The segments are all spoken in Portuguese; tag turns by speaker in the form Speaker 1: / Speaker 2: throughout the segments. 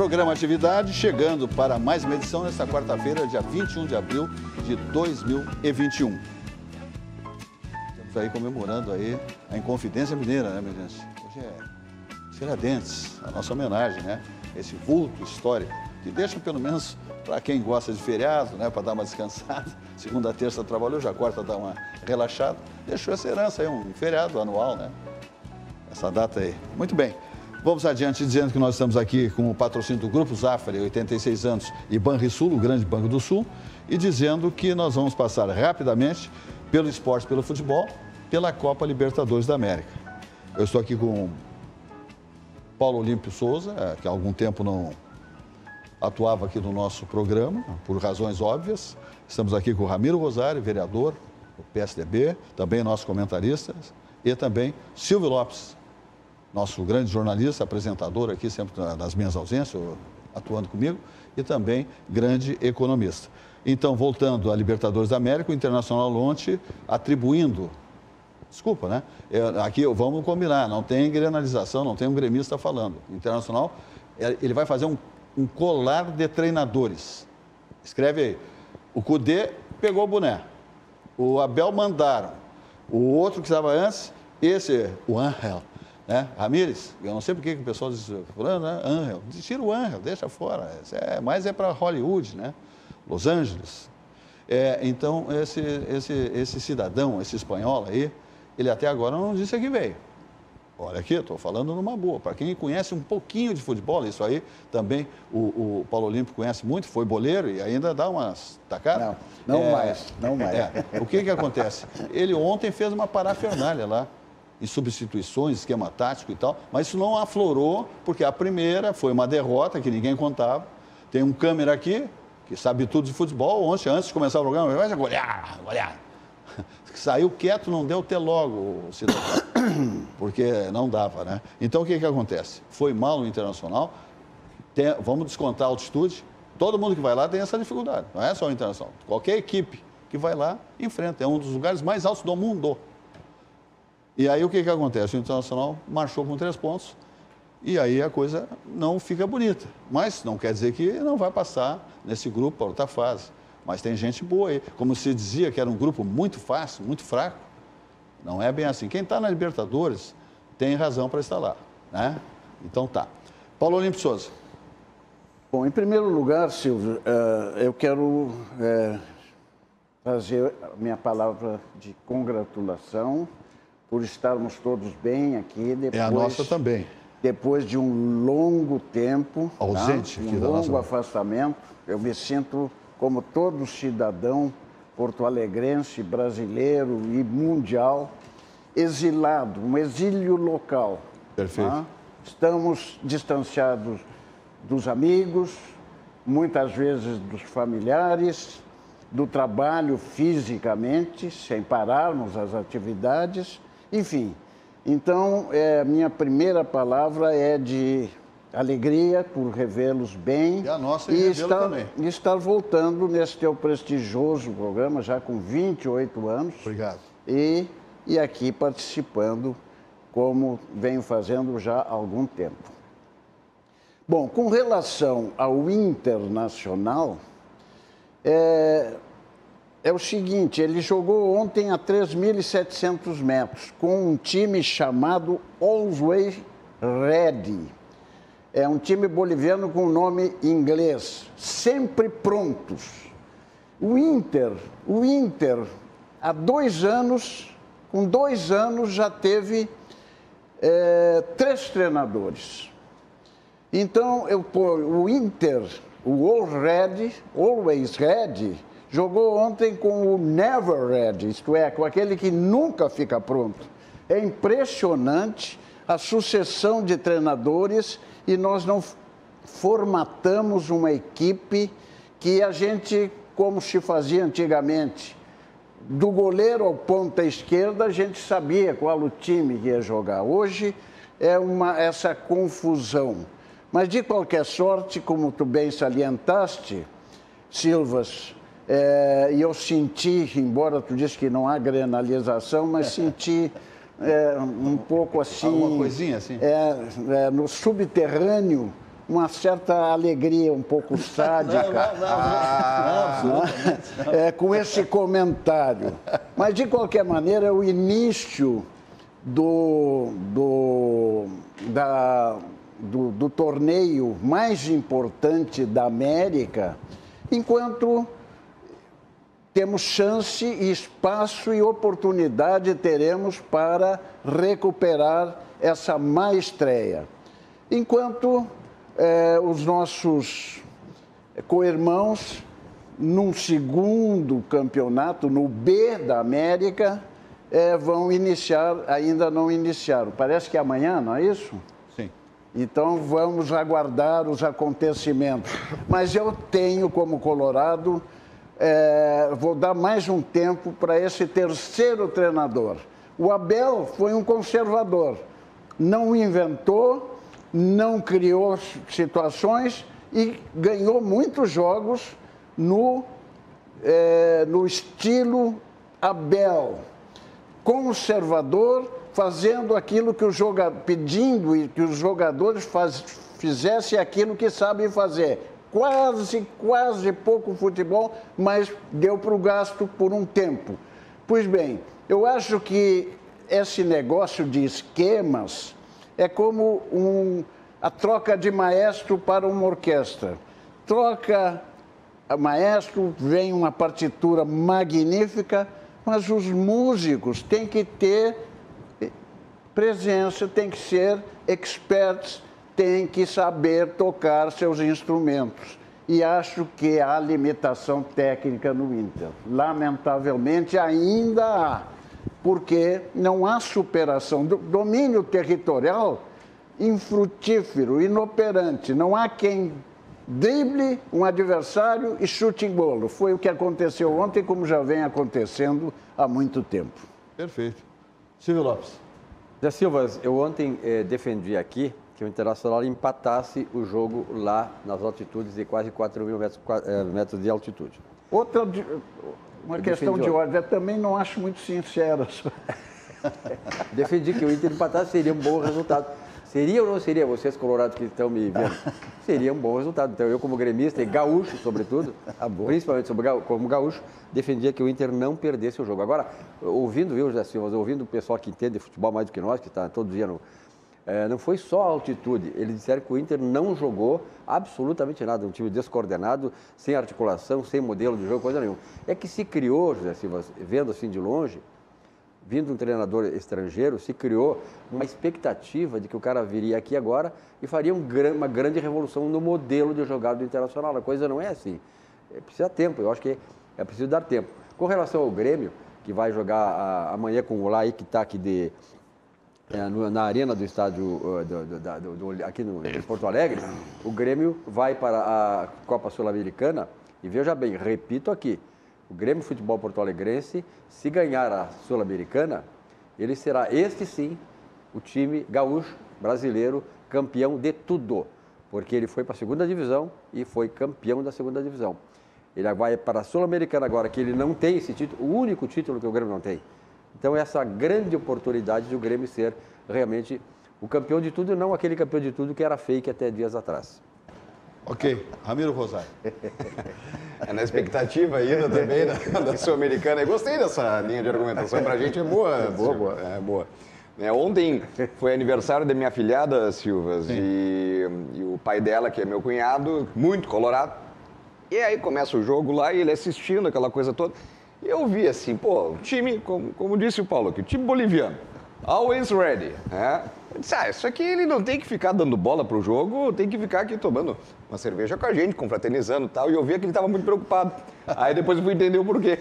Speaker 1: Programa Atividade chegando para mais uma edição nesta quarta-feira, dia 21 de abril de 2021. Estamos aí comemorando aí a Inconfidência Mineira, né, minha gente? Hoje é Tiradentes, a nossa homenagem, né? Esse vulto histórico que deixa pelo menos para quem gosta de feriado, né, para dar uma descansada. Segunda, terça trabalhou, já quarta dá uma relaxada. Deixou essa herança aí, um feriado anual, né? Essa data aí. Muito bem. Vamos adiante dizendo que nós estamos aqui com o patrocínio do Grupo Zafari, 86 anos, e Banrisul, o grande Banco do Sul, e dizendo que nós vamos passar rapidamente pelo esporte, pelo futebol, pela Copa Libertadores da América. Eu estou aqui com Paulo Olímpio Souza, que há algum tempo não atuava aqui no nosso programa, por razões óbvias. Estamos aqui com o Ramiro Rosário, vereador do PSDB, também nosso comentarista, e também Silvio Lopes, nosso grande jornalista, apresentador aqui, sempre nas minhas ausências, atuando comigo, e também grande economista. Então, voltando à Libertadores da América, o Internacional ontem atribuindo... Desculpa, né? Aqui vamos combinar, não tem grenalização, não tem um gremista falando. O Internacional, ele vai fazer um colar de treinadores. Escreve aí. O Cudê pegou o boné. O Abel mandaram. O outro que estava antes, o Ángel, né? Ramírez, eu não sei porque que o pessoal diz, fulano, né? Ángel. Tira o Ángel, deixa fora. Mas é para Hollywood, né? Los Angeles. Então, esse cidadão, esse espanhol aí, ele até agora não disse que veio. Olha aqui, estou falando numa boa. Para quem conhece um pouquinho de futebol, isso aí também o Paulo Olímpio conhece muito, foi boleiro e ainda dá umas tacadas.
Speaker 2: Não mais.
Speaker 1: O que acontece? Ele ontem fez uma parafernália lá, em substituições, esquema tático e tal, mas isso não aflorou, porque a primeira foi uma derrota que ninguém contava. Tem um câmera aqui, que sabe tudo de futebol, ontem, antes de começar o programa, vai golear. Saiu quieto, não deu até logo o cidadão, porque não dava, né? Então, o que acontece? Foi mal no Internacional, vamos descontar a altitude, todo mundo que vai lá tem essa dificuldade, não é só o Internacional. Qualquer equipe que vai lá, enfrenta, é um dos lugares mais altos do mundo. E aí, o que acontece? O Internacional marchou com 3 pontos, e aí a coisa não fica bonita. Mas não quer dizer que não vai passar nesse grupo para outra fase. Mas tem gente boa aí. Como se dizia que era um grupo muito fácil, muito fraco. Não é bem assim. Quem está na Libertadores tem razão para estar lá, né? Então tá. Paulo Olímpio Souza.
Speaker 2: Bom, em primeiro lugar, Silvio, eu quero fazer a minha palavra de congratulação por estarmos todos bem aqui.
Speaker 1: É a nossa também.
Speaker 2: Depois de um longo tempo,
Speaker 1: ausente,
Speaker 2: tá? Um longo afastamento, eu me sinto como todo cidadão porto-alegrense, brasileiro e mundial, exilado, um exílio local.
Speaker 1: Perfeito.
Speaker 2: Tá? Estamos distanciados dos amigos, muitas vezes dos familiares, do trabalho fisicamente, sem pararmos as atividades, enfim. Então, minha primeira palavra é de alegria por revê-los bem
Speaker 1: e a nossa também.
Speaker 2: E estar voltando nesse teu prestigioso programa, já com 28 anos.
Speaker 1: Obrigado.
Speaker 2: E aqui participando, como venho fazendo já há algum tempo. Bom, com relação ao Internacional, é o seguinte, ele jogou ontem a 3.700 metros com um time chamado Always Ready. É um time boliviano com nome inglês, sempre prontos. O Inter, há 2 anos, com 2 anos já teve 3 treinadores. Então, o Inter, o Always Ready, jogou ontem com o Never Ready, isto é, com aquele que nunca fica pronto. É impressionante a sucessão de treinadores e nós não formatamos uma equipe que a gente, como se fazia antigamente, do goleiro ao ponta esquerda, a gente sabia qual o time que ia jogar. Hoje é essa confusão. Mas, de qualquer sorte, como tu bem salientaste, Silvas, e eu senti, embora tu disse que não há grenalização, mas senti um pouco assim...
Speaker 1: Alguma coisinha assim?
Speaker 2: No subterrâneo, uma certa alegria um pouco sádica com esse comentário. Mas, de qualquer maneira, é o início do torneio mais importante da América, enquanto temos chance, espaço e oportunidade teremos para recuperar essa má estreia. Enquanto os nossos co-irmãos, num segundo campeonato, no B da América, vão iniciar, ainda não iniciaram. Parece que é amanhã, não é isso?
Speaker 1: Sim.
Speaker 2: Então, vamos aguardar os acontecimentos. Mas eu tenho, como colorado, vou dar mais um tempo para esse terceiro treinador. O Abel foi um conservador. Não inventou, não criou situações e ganhou muitos jogos no estilo Abel. Conservador, fazendo aquilo que pedindo que os jogadores fizessem aquilo que sabem fazer. Quase pouco futebol, mas deu para o gasto por um tempo. Pois bem, eu acho que esse negócio de esquemas é como a troca de maestro para uma orquestra. Troca a maestro, vem uma partitura magnífica, mas os músicos têm que ter presença, têm que ser experts, têm que saber tocar seus instrumentos. E acho que há limitação técnica no Inter. Lamentavelmente, ainda há, porque não há superação. Domínio territorial infrutífero, inoperante. Não há quem drible um adversário e chute em golo. Foi o que aconteceu ontem, como já vem acontecendo há muito tempo.
Speaker 1: Perfeito. Silvio Lopes.
Speaker 3: Zé Silva, eu ontem defendi aqui que o Internacional empatasse o jogo lá nas altitudes de quase 4.000 metros de altitude.
Speaker 2: Uma questão de ordem, eu também não acho muito sincera.
Speaker 3: Defendi que o Inter empatasse, seria um bom resultado. Seria ou não seria, vocês colorados que estão me vendo? Seria um bom resultado. Então, eu como gremista e gaúcho, sobretudo, principalmente como gaúcho, defendia que o Inter não perdesse o jogo. Agora, ouvindo, viu, José Silva, ouvindo o pessoal que entende de futebol mais do que nós, que está todo dia não foi só a altitude. Eles disseram que o Inter não jogou absolutamente nada. Um time descoordenado, sem articulação, sem modelo de jogo, coisa nenhuma. É que se criou, José Silva, vendo assim de longe, vindo um treinador estrangeiro, se criou uma expectativa de que o cara viria aqui agora e faria uma grande revolução no modelo de jogada do Internacional. A coisa não é assim. Precisa tempo, eu acho que é preciso dar tempo. Com relação ao Grêmio, que vai jogar amanhã com o Laí, que está aqui na arena do estádio aqui em Porto Alegre, o Grêmio vai para a Copa Sul-Americana e veja bem, repito aqui, o Grêmio Futebol Porto Alegrense, se ganhar a Sul-Americana, ele será, este sim, o time gaúcho brasileiro campeão de tudo, porque ele foi para a segunda divisão e foi campeão da segunda divisão. Ele vai para a Sul-Americana agora, que ele não tem esse título, o único título que o Grêmio não tem. Então, essa grande oportunidade de o Grêmio ser realmente o campeão de tudo e não aquele campeão de tudo que era fake até dias atrás.
Speaker 1: Ok. Ramiro Rosário.
Speaker 4: Na expectativa ainda também da Sul-Americana. Eu gostei dessa linha de argumentação. Pra gente é boa. É boa. Ontem foi aniversário da minha afilhada, Silvas, e o pai dela, que é meu cunhado, muito colorado. E aí começa o jogo lá e ele assistindo aquela coisa toda. E eu vi assim, o time, como disse o Paulo aqui, o time boliviano, always ready, né? Eu disse, isso aqui ele não tem que ficar dando bola pro jogo, tem que ficar aqui tomando uma cerveja com a gente, confraternizando e tal. E eu via que ele estava muito preocupado. Aí depois eu fui entender o porquê.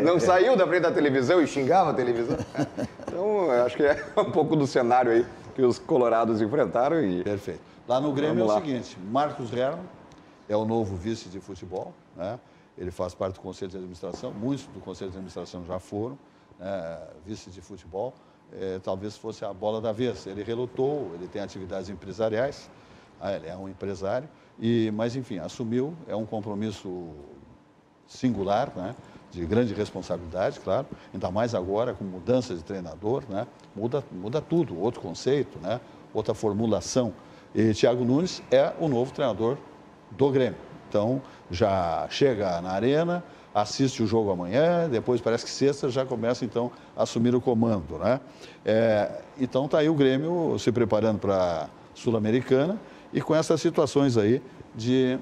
Speaker 4: Não saiu da frente da televisão e xingava a televisão. Então, eu acho que é um pouco do cenário aí que os colorados enfrentaram.
Speaker 1: Perfeito. Lá no Grêmio é o seguinte, Marcos Herman é o novo vice de futebol, né? Ele faz parte do Conselho de Administração, muitos do Conselho de Administração já foram, né, vice de futebol, talvez fosse a bola da vez. Ele relutou, ele tem atividades empresariais, ele é um empresário, mas enfim, assumiu, é um compromisso singular, né, de grande responsabilidade, claro, ainda mais agora com mudança de treinador, né, muda tudo, outro conceito, né, outra formulação E Thiago Nunes é o novo treinador do Grêmio. Então, já chega na arena, assiste o jogo amanhã, depois parece que sexta já começa, então, a assumir o comando, né? Então, está aí o Grêmio se preparando para a Sul-Americana e com essas situações aí de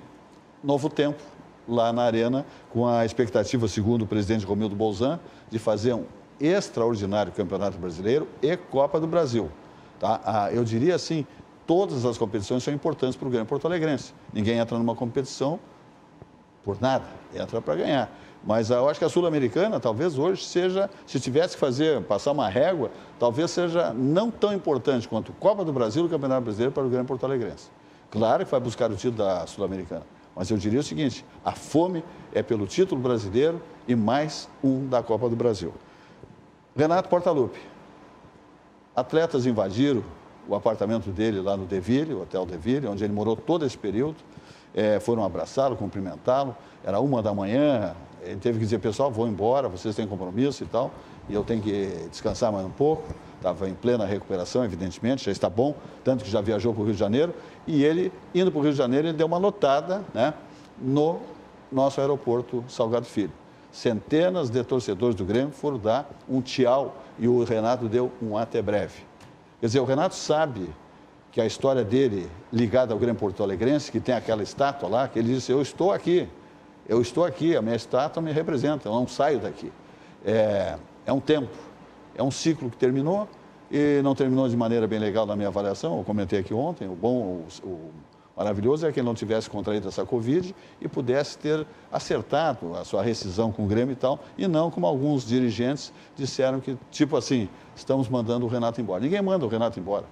Speaker 1: novo tempo lá na arena, com a expectativa, segundo o presidente Romildo Bolzan, de fazer um extraordinário Campeonato Brasileiro e Copa do Brasil. Tá? Eu diria assim, todas as competições são importantes para o Grêmio porto-alegrense. Ninguém entra numa competição por nada, entra para ganhar. Mas eu acho que a Sul-Americana, talvez hoje seja, se tivesse que passar uma régua, talvez seja não tão importante quanto Copa do Brasil e o Campeonato Brasileiro para o Grêmio porto-alegrense. Claro que vai buscar o título da Sul-Americana, mas eu diria o seguinte, a fome é pelo título brasileiro e mais um da Copa do Brasil. Renato Portaluppi, atletas invadiram o apartamento dele lá no Deville, o Hotel Deville, onde ele morou todo esse período, foram abraçá-lo, cumprimentá-lo, era 1h, ele teve que dizer, pessoal, vou embora, vocês têm compromisso e tal, e eu tenho que descansar mais um pouco, estava em plena recuperação, evidentemente, já está bom, tanto que já viajou para o Rio de Janeiro, e ele, indo para o Rio de Janeiro, ele deu uma lotada, né, no nosso aeroporto Salgado Filho. Centenas de torcedores do Grêmio foram dar um tchau e o Renato deu um até breve. Quer dizer, o Renato sabe que a história dele, ligada ao Grêmio porto-alegrense, que tem aquela estátua lá, que ele disse, eu estou aqui, a minha estátua me representa, eu não saio daqui. É um tempo, é um ciclo que terminou e não terminou de maneira bem legal na minha avaliação, eu comentei aqui ontem, o maravilhoso é que ele não tivesse contraído essa Covid e pudesse ter acertado a sua rescisão com o Grêmio e tal, e não como alguns dirigentes disseram que, tipo assim, estamos mandando o Renato embora. Ninguém manda o Renato embora.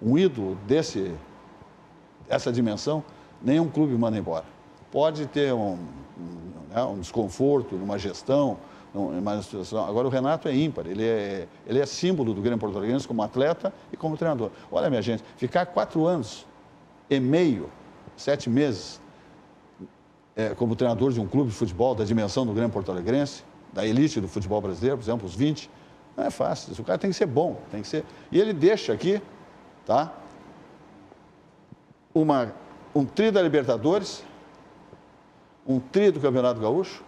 Speaker 1: Um ídolo dessa dimensão, nenhum clube manda embora. Pode ter um desconforto numa gestão, numa situação. Agora, o Renato é ímpar, ele é símbolo do Grêmio porto-alegrense como atleta e como treinador. Olha, minha gente, ficar 4 anos e meio, 7 meses, como treinador de um clube de futebol da dimensão do Grêmio porto-alegrense, da elite do futebol brasileiro, por exemplo, os 20, não é fácil. O cara tem que ser bom, tem que ser... E ele deixa aqui, tá? Um tri da Libertadores, um tri do Campeonato Gaúcho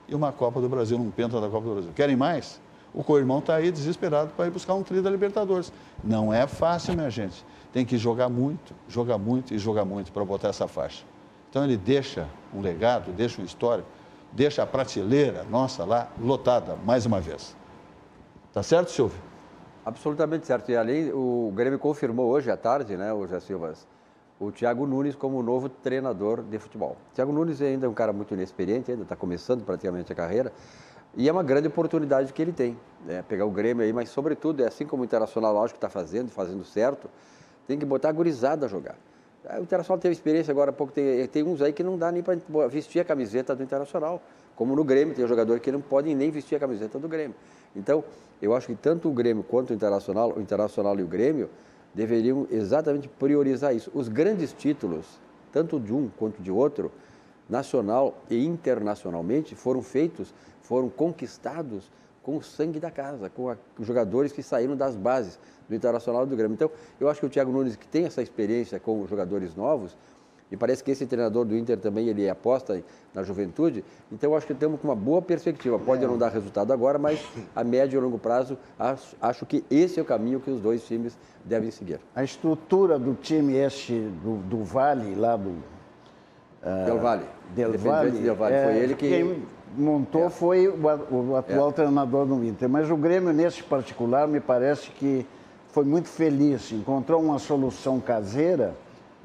Speaker 1: e uma Copa do Brasil, um penta da Copa do Brasil. Querem mais? O co-irmão está aí desesperado para ir buscar um tri da Libertadores. Não é fácil, minha gente. Tem que jogar muito e jogar muito para botar essa faixa. Então ele deixa um legado, deixa uma história, deixa a prateleira nossa lá lotada, mais uma vez. Tá certo, Silvio?
Speaker 3: Absolutamente certo. E além, o Grêmio confirmou hoje à tarde, né, o José Silvas, o Thiago Nunes como novo treinador de futebol. O Thiago Nunes ainda é um cara muito inexperiente, ainda está começando praticamente a carreira, e é uma grande oportunidade que ele tem, né, pegar o Grêmio aí, mas sobretudo, assim como o Internacional, lógico que está fazendo certo, tem que botar a gurizada a jogar. O Internacional teve experiência agora há pouco, tem uns aí que não dá nem para vestir a camiseta do Internacional, como no Grêmio, tem jogador que não podem nem vestir a camiseta do Grêmio. Então, eu acho que tanto o Grêmio quanto o Internacional e o Grêmio deveriam exatamente priorizar isso. Os grandes títulos, tanto de um quanto de outro, nacional e internacionalmente, foram conquistados com o sangue da casa, com os jogadores que saíram das bases do Internacional e do Grêmio. Então, eu acho que o Thiago Nunes, que tem essa experiência com os jogadores novos, e parece que esse treinador do Inter também, ele aposta na juventude, então eu acho que temos uma boa perspectiva. Pode não dar resultado agora, mas a médio e longo prazo, acho que esse é o caminho que os dois times devem seguir.
Speaker 2: A estrutura do time do Valle, lá do...
Speaker 3: Del Valle. Foi ele que...
Speaker 2: Quem montou foi o atual treinador do Inter. Mas o Grêmio, nesse particular, me parece que foi muito feliz. Encontrou uma solução caseira.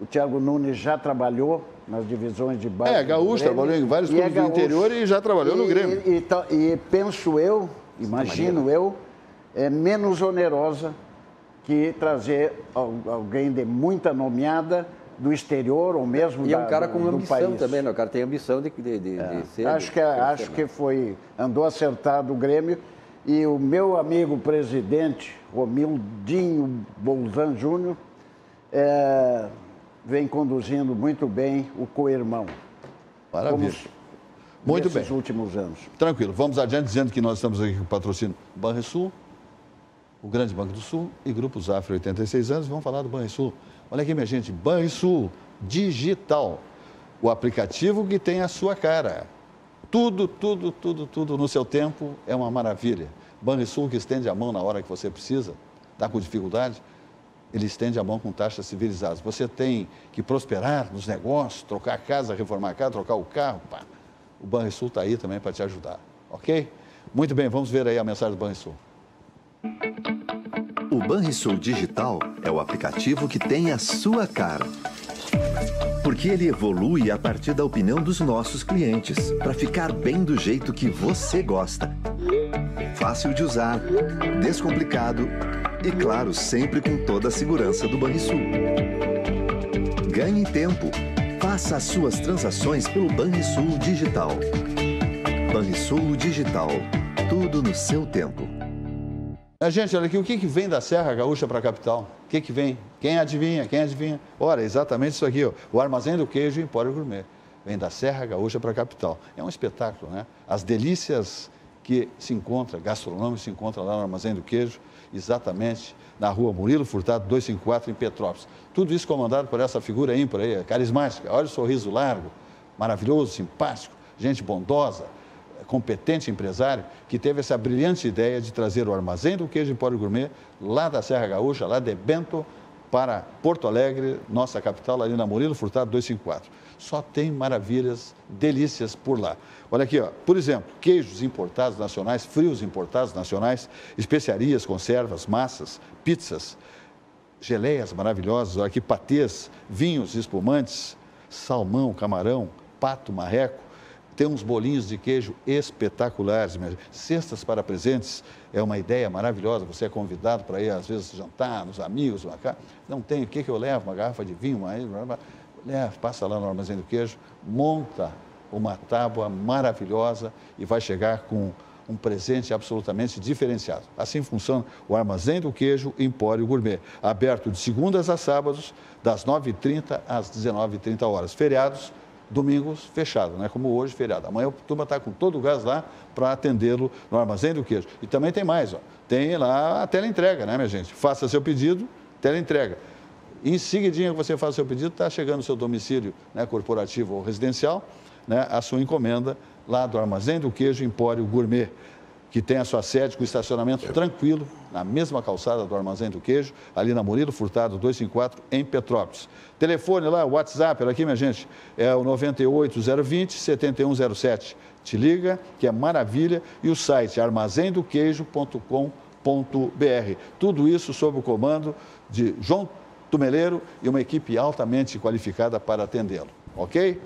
Speaker 2: O Thiago Nunes já trabalhou nas divisões de base.
Speaker 1: Gaúcho, trabalhou em vários clubes do interior e já trabalhou no Grêmio.
Speaker 2: E penso eu, imagino eu, é menos onerosa que trazer alguém de muita nomeada do exterior ou mesmo
Speaker 3: e é um cara com ambição
Speaker 2: país.
Speaker 3: Também, né? O cara tem ambição de ser...
Speaker 2: Acho que andou acertado o Grêmio. E o meu amigo presidente, Romildinho Bolzan Júnior, vem conduzindo muito bem o co-irmão.
Speaker 1: Maravilha. Muito bem.
Speaker 2: Nesses últimos anos.
Speaker 1: Tranquilo. Vamos adiante dizendo que nós estamos aqui com o patrocínio Banrisul, o Grande Banco do Sul e Grupo Zafra, 86 anos, vamos falar do Banrisul. Olha aqui, minha gente, Banrisul Digital, o aplicativo que tem a sua cara. Tudo no seu tempo é uma maravilha. Banrisul, que estende a mão na hora que você precisa, está com dificuldade, ele estende a mão com taxas civilizadas. Você tem que prosperar nos negócios, trocar a casa, reformar a casa, trocar o carro, pá. O Banrisul está aí também para te ajudar, ok? Muito bem, vamos ver aí a mensagem do Banrisul.
Speaker 5: O Banrisul Digital é o aplicativo que tem a sua cara. Porque ele evolui a partir da opinião dos nossos clientes, para ficar bem do jeito que você gosta. Fácil de usar, descomplicado e, claro, sempre com toda a segurança do Banrisul. Ganhe tempo. Faça as suas transações pelo Banrisul Digital. Banrisul Digital. Tudo no seu tempo.
Speaker 1: Gente, olha aqui, o que vem da Serra Gaúcha para a capital? O que vem? Quem adivinha? Quem adivinha? Ora, exatamente isso aqui, ó, o Armazém do Queijo Empório Gourmet. Vem da Serra Gaúcha para a capital. É um espetáculo, né? As delícias que se encontram, gastronômicos, se encontram lá no Armazém do Queijo, exatamente na rua Murilo Furtado, 254, em Petrópolis. Tudo isso comandado por essa figura ímpar aí, carismática. Olha o sorriso largo, maravilhoso, simpático, gente bondosa, competente empresário, que teve essa brilhante ideia de trazer o Armazém do Queijo Empório Gourmet, lá da Serra Gaúcha, lá de Bento, para Porto Alegre, nossa capital, ali na Murilo Furtado 254. Só tem maravilhas, delícias por lá. Olha aqui, ó, por exemplo, queijos importados nacionais, frios importados nacionais, especiarias, conservas, massas, pizzas, geleias maravilhosas, olha aqui, patês, vinhos espumantes, salmão, camarão, pato, marreco. Tem uns bolinhos de queijo espetaculares, cestas para presentes, é uma ideia maravilhosa. Você é convidado para ir, às vezes, jantar, nos amigos, não tem, o que eu levo? Uma garrafa de vinho, leva, passa lá no Armazém do Queijo, monta uma tábua maravilhosa e vai chegar com um presente absolutamente diferenciado. Assim funciona o Armazém do Queijo Empório Gourmet, aberto de segundas a sábados, das 9h30 às 19h30. Feriados, domingos fechado, não é como hoje, feriado. Amanhã a turma está com todo o gás lá para atendê-lo no Armazém do Queijo. E também tem mais, ó, tem lá a teleentrega, né, minha gente? Faça seu pedido, teleentrega. Em seguidinha que você faz seu pedido, está chegando no seu domicílio, né, corporativo ou residencial, né, a sua encomenda lá do Armazém do Queijo Empório Gourmet, que tem a sua sede com estacionamento tranquilo, na mesma calçada do Armazém do Queijo, ali na Murilo Furtado 254, em Petrópolis. Telefone lá, WhatsApp, olha aqui, minha gente, é o 98020-7107. Te liga, que é maravilha, e o site armazendoqueijo.com.br. Tudo isso sob o comando de João Tumeleiro e uma equipe altamente qualificada para atendê-lo, ok?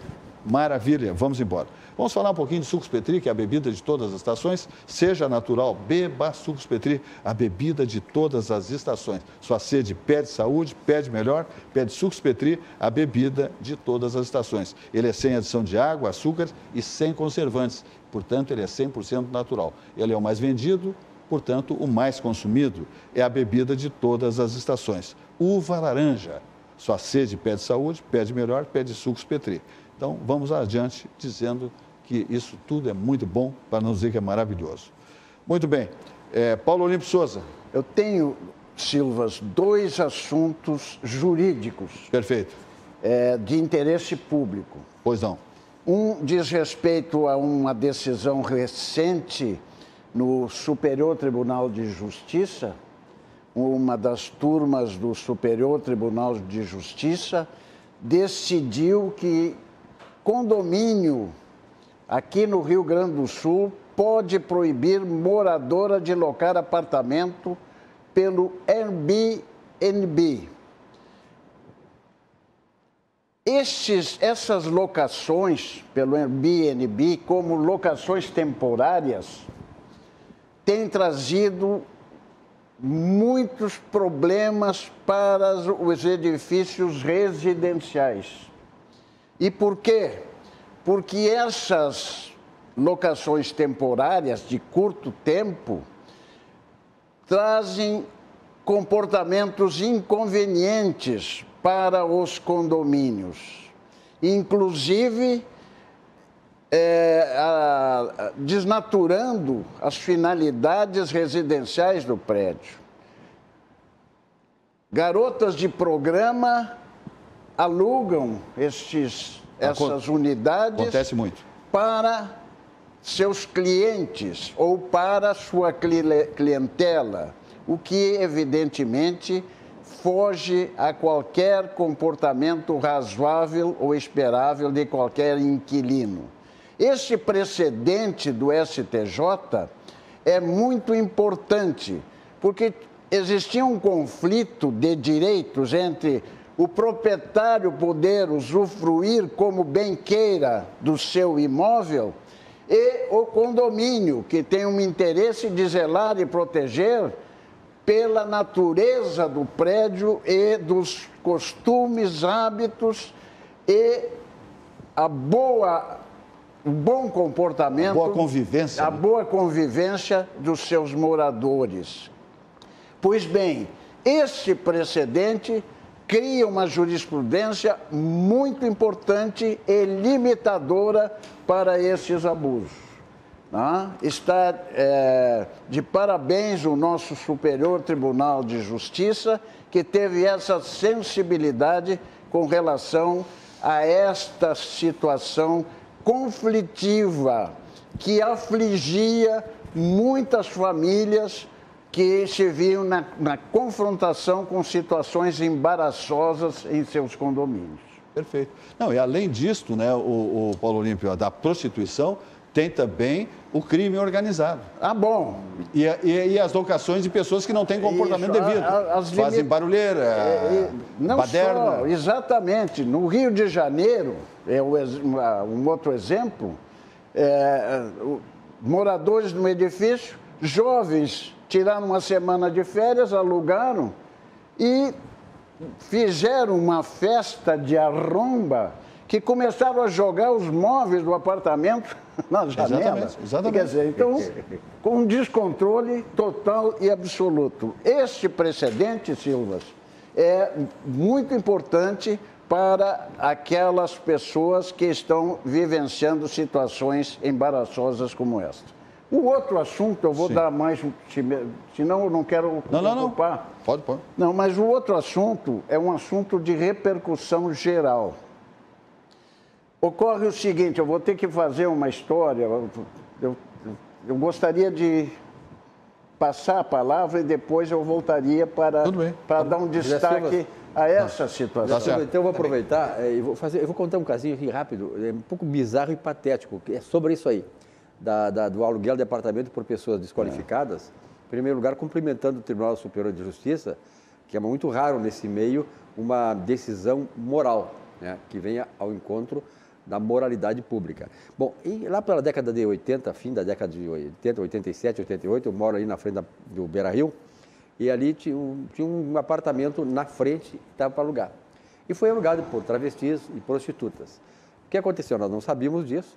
Speaker 1: Maravilha, vamos embora. Vamos falar um pouquinho de Sucos Petri, que é a bebida de todas as estações. Seja natural, beba Sucos Petri, a bebida de todas as estações. Sua sede pede saúde, pede melhor, pede Sucos Petri, a bebida de todas as estações. Ele é sem adição de água, açúcar e sem conservantes. Portanto, ele é 100% natural. Ele é o mais vendido, portanto, o mais consumido. É a bebida de todas as estações. Uva laranja. Sua sede pede saúde, pede melhor, pede Sucos Petri. Então, vamos adiante dizendo que isso tudo é muito bom, para não dizer que é maravilhoso. Muito bem. Paulo Olímpio Souza.
Speaker 2: Eu tenho, Silvas, 2 assuntos jurídicos.
Speaker 1: Perfeito.
Speaker 2: De interesse público.
Speaker 1: Pois não.
Speaker 2: Um diz respeito a uma decisão recente no Superior Tribunal de Justiça. Uma das turmas do Superior Tribunal de Justiça decidiu que condomínio aqui no Rio Grande do Sul pode proibir moradora de locar apartamento pelo Airbnb. Essas locações pelo Airbnb, como locações temporárias, têm trazido muitos problemas para os edifícios residenciais. E por quê? Porque essas locações temporárias de curto tempo trazem comportamentos inconvenientes para os condomínios, inclusive desnaturando as finalidades residenciais do prédio. garotas de programa alugam essas unidades.
Speaker 1: Acontece muito.
Speaker 2: Para seus clientes ou para sua clientela, o que evidentemente foge a qualquer comportamento razoável ou esperável de qualquer inquilino. Este precedente do STJ é muito importante, porque existia um conflito de direitos entre o proprietário poder usufruir como bem queira do seu imóvel e o condomínio, que tem um interesse de zelar e proteger pela natureza do prédio e dos costumes, hábitos e o bom comportamento, a boa convivência dos seus moradores. Pois bem, este precedente cria uma jurisprudência muito importante e limitadora para esses abusos. Está de parabéns o nosso Superior Tribunal de Justiça, que teve essa sensibilidade com relação a esta situação conflitiva que afligia muitas famílias que se viam na confrontação com situações embaraçosas em seus condomínios.
Speaker 1: Perfeito. Não, e além disso, né, o Paulo Olímpio, da prostituição, tem também o crime organizado.
Speaker 2: Bom.
Speaker 1: E as locações de pessoas que não têm comportamento devido. Fazem barulheira, baderna.
Speaker 2: Só, exatamente. No Rio de Janeiro, um outro exemplo, moradores no edifício, jovens, tiraram uma semana de férias, alugaram e fizeram uma festa de arromba que começaram a jogar os móveis do apartamento na janela.
Speaker 1: Exatamente.
Speaker 2: Quer dizer, então, com um descontrole total e absoluto. Este precedente, Silvas, é muito importante para aquelas pessoas que estão vivenciando situações embaraçosas como esta. O outro assunto, eu vou dar mais, senão eu não quero ocupar.
Speaker 1: Pode.
Speaker 2: Não, mas o outro assunto é um assunto de repercussão geral. Ocorre o seguinte, eu vou ter que fazer uma história, eu gostaria de passar a palavra e depois eu voltaria para dar um destaque a essa situação.
Speaker 3: Então eu vou aproveitar e eu vou contar um casinho aqui rápido, um pouco bizarro e patético, que é sobre isso aí. Do aluguel de apartamento por pessoas desqualificadas, em primeiro lugar, cumprimentando o Tribunal Superior de Justiça, que é muito raro nesse meio uma decisão moral, né, que venha ao encontro da moralidade pública. Bom, e lá pela década de 80, fim da década de 80, 87, 88, eu moro ali na frente do Beira-Rio, e ali tinha um apartamento na frente que estava para alugar. E foi alugado por travestis e prostitutas. O que aconteceu? Nós não sabíamos disso.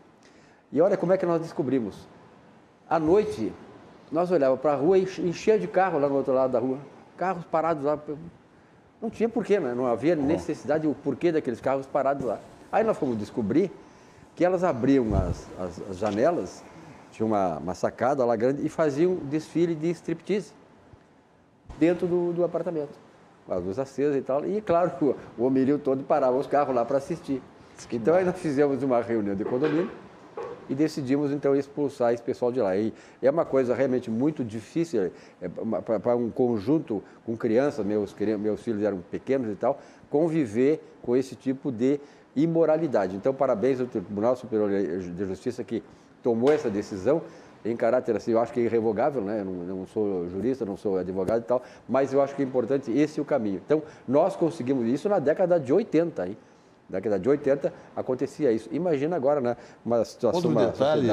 Speaker 3: E olha como é que nós descobrimos. À noite, nós olhávamos para a rua e enchia de carro lá no outro lado da rua. Carros parados lá. Não tinha porquê, né? Não havia necessidade, o porquê daqueles carros parados lá. Aí nós fomos descobrir que elas abriam as janelas, tinha uma sacada lá grande, e faziam desfile de striptease dentro do apartamento. Com as luzes acesas e tal. E, claro, o homerio todo parava os carros lá para assistir. Então, aí nós fizemos uma reunião de condomínio e decidimos, então, expulsar esse pessoal de lá. E é uma coisa realmente muito difícil para um conjunto com crianças, meus filhos eram pequenos e tal, conviver com esse tipo de imoralidade. Então, parabéns ao Tribunal Superior de Justiça que tomou essa decisão em caráter, assim, eu acho que é irrevogável, né? Eu não sou jurista, não sou advogado e tal, mas eu acho que é importante esse o caminho. Então, nós conseguimos isso na década de 80, hein? Na década de 80 acontecia isso. Imagina agora, né, uma situação...
Speaker 1: Outro detalhe,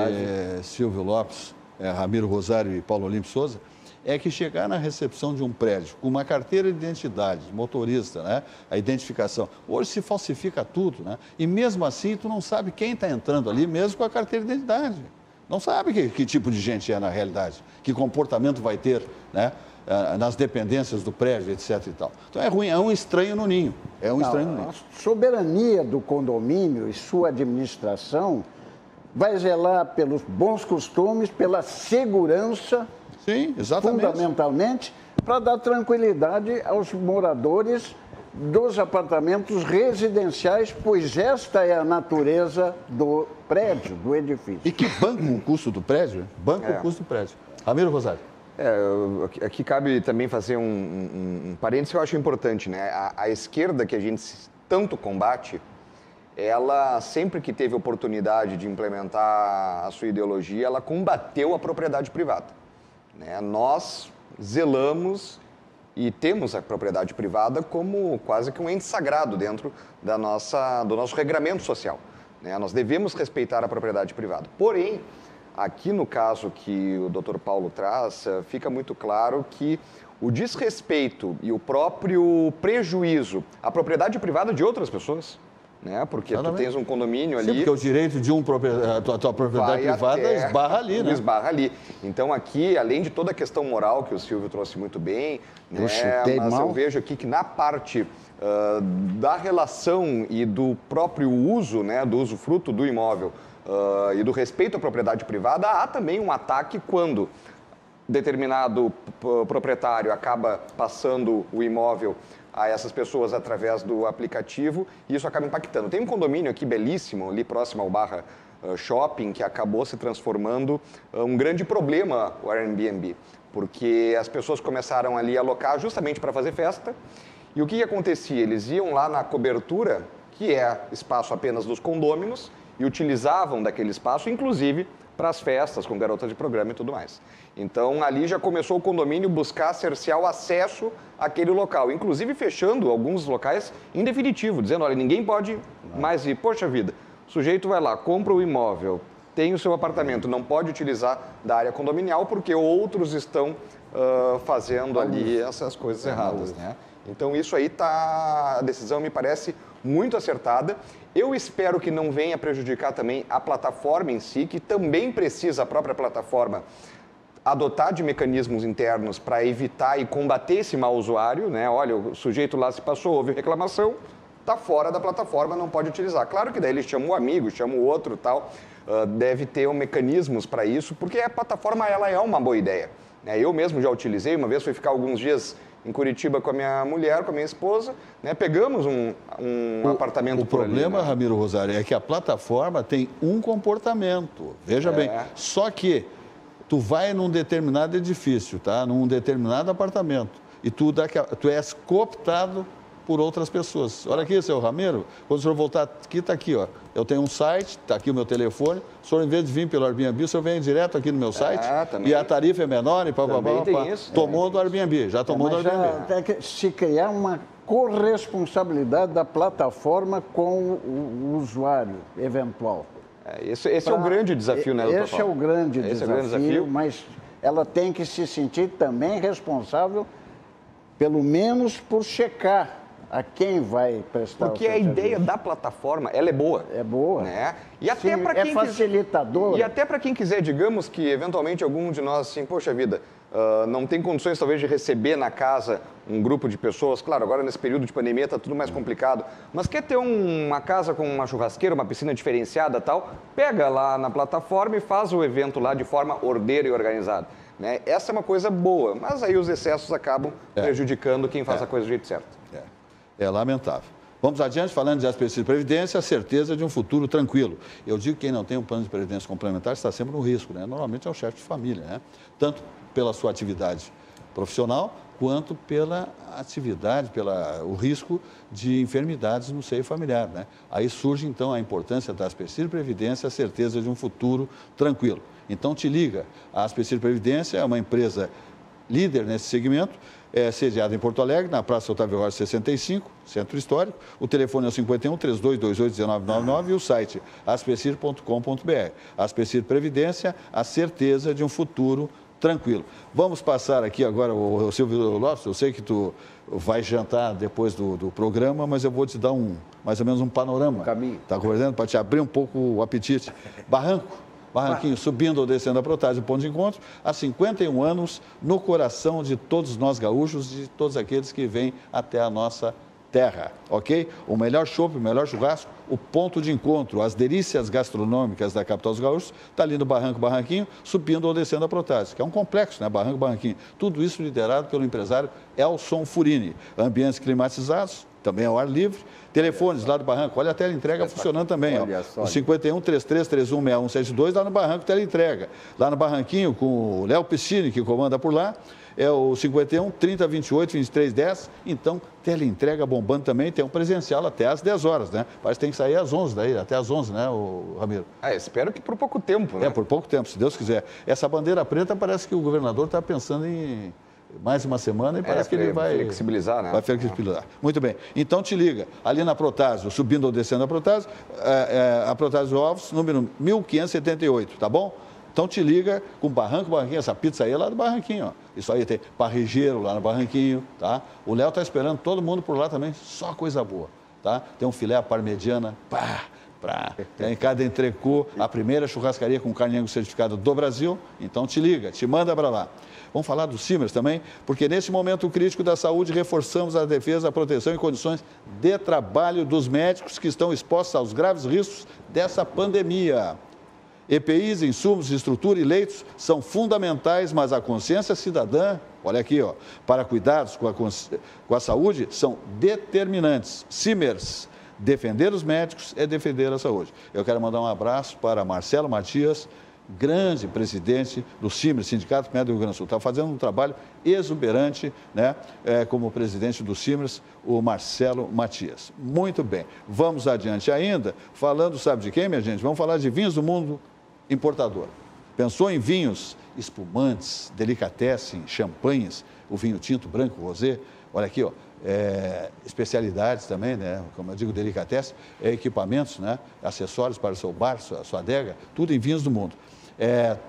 Speaker 1: Silvio Lopes, Ramiro Rosário e Paulo Olímpio Souza, é que chegar na recepção de um prédio com uma carteira de identidade, motorista, né, a identificação, hoje se falsifica tudo, né? E mesmo assim tu não sabe quem está entrando ali, mesmo com a carteira de identidade. Não sabe que tipo de gente é na realidade, que comportamento vai ter, né, nas dependências do prédio, etc. e tal. Então é ruim, é um estranho no ninho.
Speaker 2: A soberania do condomínio e sua administração vai zelar pelos bons costumes, pela segurança,
Speaker 1: sim, exatamente,
Speaker 2: fundamentalmente, para dar tranquilidade aos moradores dos apartamentos residenciais, pois esta é a natureza do prédio, do edifício.
Speaker 1: E que banca o custo do prédio? Banca o custo do prédio. Ramiro Rosário.
Speaker 4: Aqui cabe também fazer um parênteses que eu acho importante, né? A esquerda que a gente tanto combate, ela sempre que teve oportunidade de implementar a sua ideologia, ela combateu a propriedade privada, né? Nós zelamos e temos a propriedade privada como quase que um ente sagrado dentro do nosso regramento social, né? Nós devemos respeitar a propriedade privada. Porém, aqui no caso que o Dr. Paulo traz, fica muito claro que o desrespeito e o próprio prejuízo à propriedade privada de outras pessoas, né? Porque tu tens um condomínio ali...
Speaker 1: Sim, porque o direito de a tua propriedade privada esbarra ali, né?
Speaker 4: Esbarra ali. Então, aqui, além de toda a questão moral que o Silvio trouxe muito bem, né? Mas eu vejo aqui que na parte da relação e do próprio uso, né? Do usufruto do imóvel e do respeito à propriedade privada, há também um ataque quando determinado proprietário acaba passando o imóvel a essas pessoas através do aplicativo e isso acaba impactando. Tem um condomínio aqui belíssimo, ali próximo ao Barra Shopping, que acabou se transformando um grande problema, o Airbnb, porque as pessoas começaram ali a alocar justamente para fazer festa e o que acontecia? Eles iam lá na cobertura, que é espaço apenas dos condôminos, e utilizavam daquele espaço, inclusive, para as festas, com garotas de programa e tudo mais. Então, ali já começou o condomínio buscar cercear o acesso àquele local, inclusive fechando alguns locais em definitivo, dizendo, olha, ninguém pode mais ir. Poxa vida, o sujeito vai lá, compra o imóvel, tem o seu apartamento, não pode utilizar da área condominial porque outros estão fazendo ali essas coisas erradas, né? Então, isso aí a decisão me parece muito acertada. Eu espero que não venha prejudicar também a plataforma em si, que também precisa, a própria plataforma, adotar de mecanismos internos para evitar e combater esse mau usuário, né? Olha, o sujeito lá se passou, houve reclamação, está fora da plataforma, não pode utilizar. Claro que daí ele chama o amigo, chama o outro e tal, deve ter mecanismos para isso, porque a plataforma ela é uma boa ideia, né? Eu mesmo já utilizei, uma vez fui ficar alguns dias em Curitiba com a minha mulher, com a minha esposa, né? Pegamos um apartamento por ali.
Speaker 1: O problema, né, Ramiro Rosário, é que a plataforma tem um comportamento. Veja bem, só que tu vai num determinado edifício, tá? Num determinado apartamento, e tu és cooptado por outras pessoas. Olha aqui, seu Ramiro, quando o senhor voltar aqui, está aqui, ó. Eu tenho um site, está aqui o meu telefone. O senhor, em vez de vir pelo Airbnb, o senhor vem direto aqui no meu site. E a tarifa é menor e tomou do Airbnb, já tomou do Airbnb.
Speaker 2: Tem que se criar uma corresponsabilidade da plataforma com o usuário eventual.
Speaker 4: Esse é o grande desafio, né, doutor Paulo?
Speaker 2: Esse é o grande desafio, mas ela tem que se sentir também responsável, pelo menos por checar a quem vai prestar
Speaker 4: Porque a ideia da plataforma, ela é boa.
Speaker 2: É boa.
Speaker 4: Né? E até para quem
Speaker 2: facilitador.
Speaker 4: E até para quem quiser, digamos que eventualmente algum de nós, assim, poxa vida, não tem condições talvez de receber na casa um grupo de pessoas. Claro, agora nesse período de pandemia está tudo mais complicado. Mas quer ter uma casa com uma churrasqueira, uma piscina diferenciada e tal, pega lá na plataforma e faz o evento lá de forma ordeira e organizada. Né? Essa é uma coisa boa, mas aí os excessos acabam prejudicando quem faz a coisa do jeito certo.
Speaker 1: É lamentável. Vamos adiante, falando de SPC de Previdência, a certeza de um futuro tranquilo. Eu digo que quem não tem um plano de previdência complementar está sempre no risco, né? Normalmente é o chefe de família, né? Tanto pela sua atividade profissional, quanto pela atividade, o risco de enfermidades no seio familiar, né? Aí surge, então, a importância da SPC de Previdência, a certeza de um futuro tranquilo. Então, te liga, a SPC de Previdência é uma empresa líder nesse segmento, é sediada em Porto Alegre, na Praça Otávio Rocha 65, Centro Histórico. O telefone é o 51-3228-1999 e o site aspecir.com.br. Aspecir Previdência, a certeza de um futuro tranquilo. Vamos passar aqui agora, o Silvio Lopes, eu sei que tu vai jantar depois do programa, mas eu vou te dar mais ou menos um panorama.
Speaker 3: Caminho.
Speaker 1: Está acordando? Para te abrir um pouco o apetite. Barranquinho, subindo ou descendo a Protásio, ponto de encontro, há 51 anos, no coração de todos nós gaúchos, de todos aqueles que vêm até a nossa terra, ok? O melhor chopp, o melhor churrasco, o ponto de encontro, as delícias gastronômicas da capital dos gaúchos, está ali no Barranco Barranquinho, subindo ou descendo a Protásio, que é um complexo, né? Barranco Barranquinho. Tudo isso liderado pelo empresário Elson Furini. Ambientes climatizados, também ao ar livre. Telefones lá do Barranco, olha a teleentrega funcionando também. Ó. O 51 33 31 6172 lá no Barranco, teleentrega. Lá no Barranquinho, com o Léo Piscine, que comanda por lá, é o 51 30 28 23 10. Então, teleentrega bombando também, tem um presencial até às 10 horas, né? Parece que tem que sair às 11 daí, até às 11, né, o Ramiro?
Speaker 4: Espero que por pouco tempo, né?
Speaker 1: Por pouco tempo, se Deus quiser. Essa bandeira preta parece que o governador está pensando em mais uma semana e parece que ele vai
Speaker 4: flexibilizar, né?
Speaker 1: Vai flexibilizar. Muito bem. Então te liga, ali na Protásio, subindo ou descendo a Protásio, a Protásio Ovos, número 1578, tá bom? Então te liga com Barranquinho, essa pizza aí é lá do Barranquinho, ó. Isso aí tem parrigeiro lá no Barranquinho, tá? O Léo tá esperando todo mundo por lá também, só coisa boa, tá? Tem um filé à parmegiana, tem cada entrecô, a primeira churrascaria com carne angus certificada do Brasil. Então te liga, te manda para lá. Vamos falar dos Simers também, porque nesse momento crítico da saúde reforçamos a defesa, a proteção e condições de trabalho dos médicos que estão expostos aos graves riscos dessa pandemia. EPIs, insumos, estrutura e leitos são fundamentais, mas a consciência cidadã, olha aqui, ó, para cuidados com a saúde, são determinantes. Simers, defender os médicos é defender a saúde. Eu quero mandar um abraço para Marcelo Matias, grande presidente do Simers, Sindicato Médico do Rio Grande do Sul. Está fazendo um trabalho exuberante, né, como presidente do Simers, o Marcelo Matias. Muito bem. Vamos adiante ainda, falando, sabe de quem, minha gente? Vamos falar de vinhos do mundo importador. Pensou em vinhos espumantes, delicatessen, champanhes, o vinho tinto, branco, rosé? Olha aqui, ó. Especialidades também, né? Como eu digo, delicatessen, equipamentos, né? Acessórios para o seu bar, sua adega, tudo em vinhos do mundo.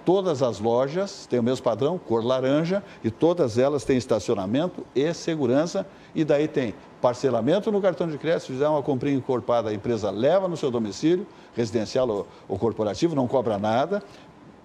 Speaker 1: Todas as lojas têm o mesmo padrão, cor laranja, e todas elas têm estacionamento e segurança, e daí tem parcelamento no cartão de crédito, se fizer uma comprinha encorpada, a empresa leva no seu domicílio, residencial ou corporativo, não cobra nada,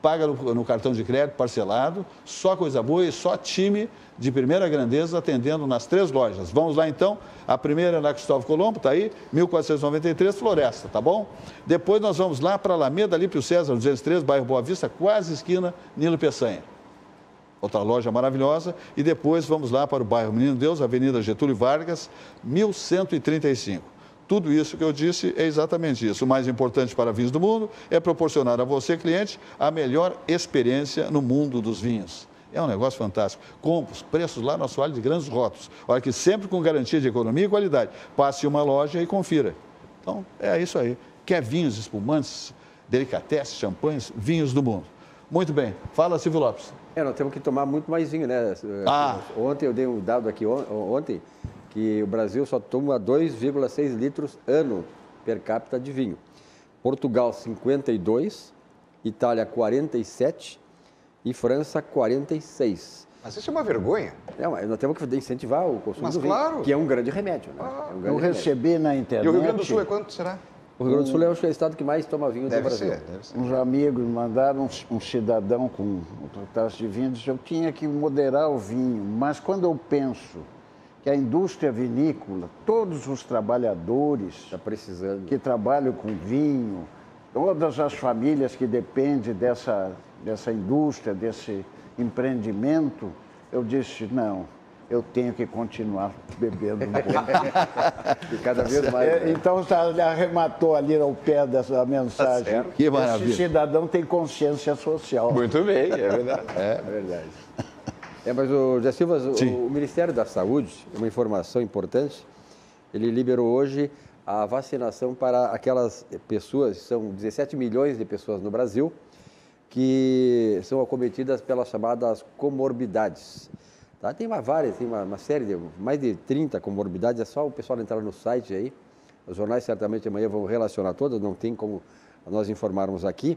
Speaker 1: paga no cartão de crédito parcelado, só coisa boa e só time de primeira grandeza atendendo nas 3 lojas. Vamos lá então, a primeira é na Cristóvão Colombo, está aí, 1493, Floresta, tá bom? Depois nós vamos lá para Alameda Alípio César, 203, bairro Boa Vista, quase esquina Nilo Peçanha. Outra loja maravilhosa. E depois vamos lá para o bairro Menino Deus, Avenida Getúlio Vargas, 1135. Tudo isso que eu disse é exatamente isso. O mais importante para vinhos do mundo é proporcionar a você, cliente, a melhor experiência no mundo dos vinhos. É um negócio fantástico. Compre os preços lá no assoalho de grandes rótulos. Olha que sempre com garantia de economia e qualidade. Passe uma loja e confira. Então, é isso aí. Quer vinhos espumantes, delicatessen, champanhes, vinhos do mundo. Muito bem. Fala, Silvio Lopes.
Speaker 3: Nós temos que tomar muito mais vinho, né? Ontem eu dei um dado aqui, ontem, que o Brasil só toma 2,6 litros ano per capita de vinho. Portugal, 52, Itália, 47 e França, 46.
Speaker 4: Mas isso é uma vergonha.
Speaker 3: Mas nós temos que incentivar o consumo do vinho,
Speaker 4: claro,
Speaker 3: que é um grande remédio. Né?
Speaker 2: Eu recebi na internet...
Speaker 4: E o Rio Grande do Sul é quanto será?
Speaker 3: O Rio Grande do Sul é o estado que mais toma vinho do Brasil.
Speaker 4: Deve ser.
Speaker 2: Uns amigos mandaram um cidadão com outra taça de vinho, disse, eu tinha que moderar o vinho, mas quando eu penso que a indústria vinícola, todos os trabalhadores que trabalham com vinho, todas as famílias que dependem dessa indústria, desse empreendimento, eu disse, não, eu tenho que continuar bebendo um pouco.
Speaker 3: E cada vez mais.
Speaker 2: Então, ele arrematou ali ao pé dessa mensagem.
Speaker 1: Que maravilha.
Speaker 2: Esse cidadão tem consciência social.
Speaker 4: Muito bem, é verdade.
Speaker 3: É verdade. Mas o José Silva, o Ministério da Saúde, uma informação importante, ele liberou hoje a vacinação para aquelas pessoas, são 17 milhões de pessoas no Brasil, que são acometidas pelas chamadas comorbidades. Tá? Tem uma série de mais de 30 comorbidades, é só o pessoal entrar no site aí. Os jornais certamente amanhã vão relacionar todas, não tem como nós informarmos aqui.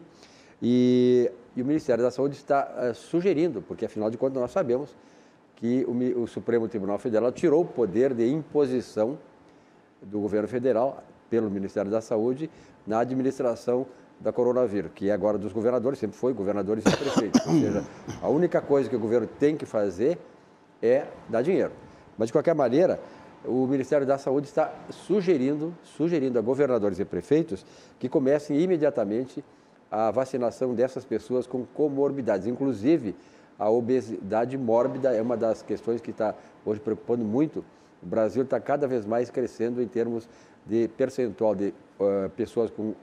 Speaker 3: E o Ministério da Saúde está sugerindo, porque afinal de contas nós sabemos que o Supremo Tribunal Federal tirou o poder de imposição do governo federal pelo Ministério da Saúde na administração da coronavírus, que é agora dos governadores, sempre foi governadores e prefeitos. Ou seja, a única coisa que o governo tem que fazer é dar dinheiro. Mas, de qualquer maneira, o Ministério da Saúde está sugerindo a governadores e prefeitos que comecem imediatamente a vacinação dessas pessoas com comorbidades. Inclusive, a obesidade mórbida é uma das questões que está hoje preocupando muito. O Brasil está cada vez mais crescendo em termos de percentual de pessoas com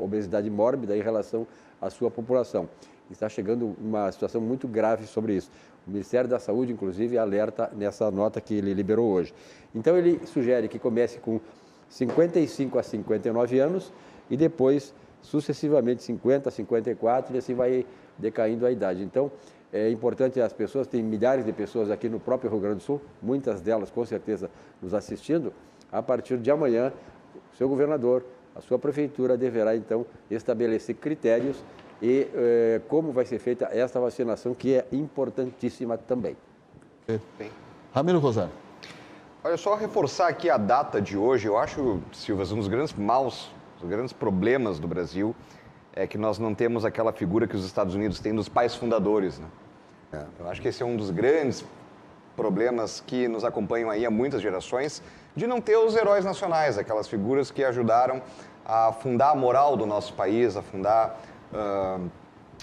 Speaker 3: obesidade mórbida em relação à sua população. Está chegando uma situação muito grave sobre isso. O Ministério da Saúde, inclusive, alerta nessa nota que ele liberou hoje. Então, ele sugere que comece com 55 a 59 anos e depois, sucessivamente, 50 a 54 e assim vai decaindo a idade. Então, é importante as pessoas, tem milhares de pessoas aqui no próprio Rio Grande do Sul, muitas delas com certeza nos assistindo. A partir de amanhã, o seu governador, a sua prefeitura deverá então estabelecer critérios e como vai ser feita esta vacinação, que é importantíssima também.
Speaker 1: Bem. Ramiro Rosário.
Speaker 4: Olha, só reforçar aqui a data de hoje. Eu acho, Silva, um dos grandes maus, os grandes problemas do Brasil é que nós não temos aquela figura que os Estados Unidos têm dos pais fundadores, né? Eu acho que esse é um dos grandes problemas que nos acompanham aí há muitas gerações, de não ter os heróis nacionais, aquelas figuras que ajudaram a fundar a moral do nosso país, a fundar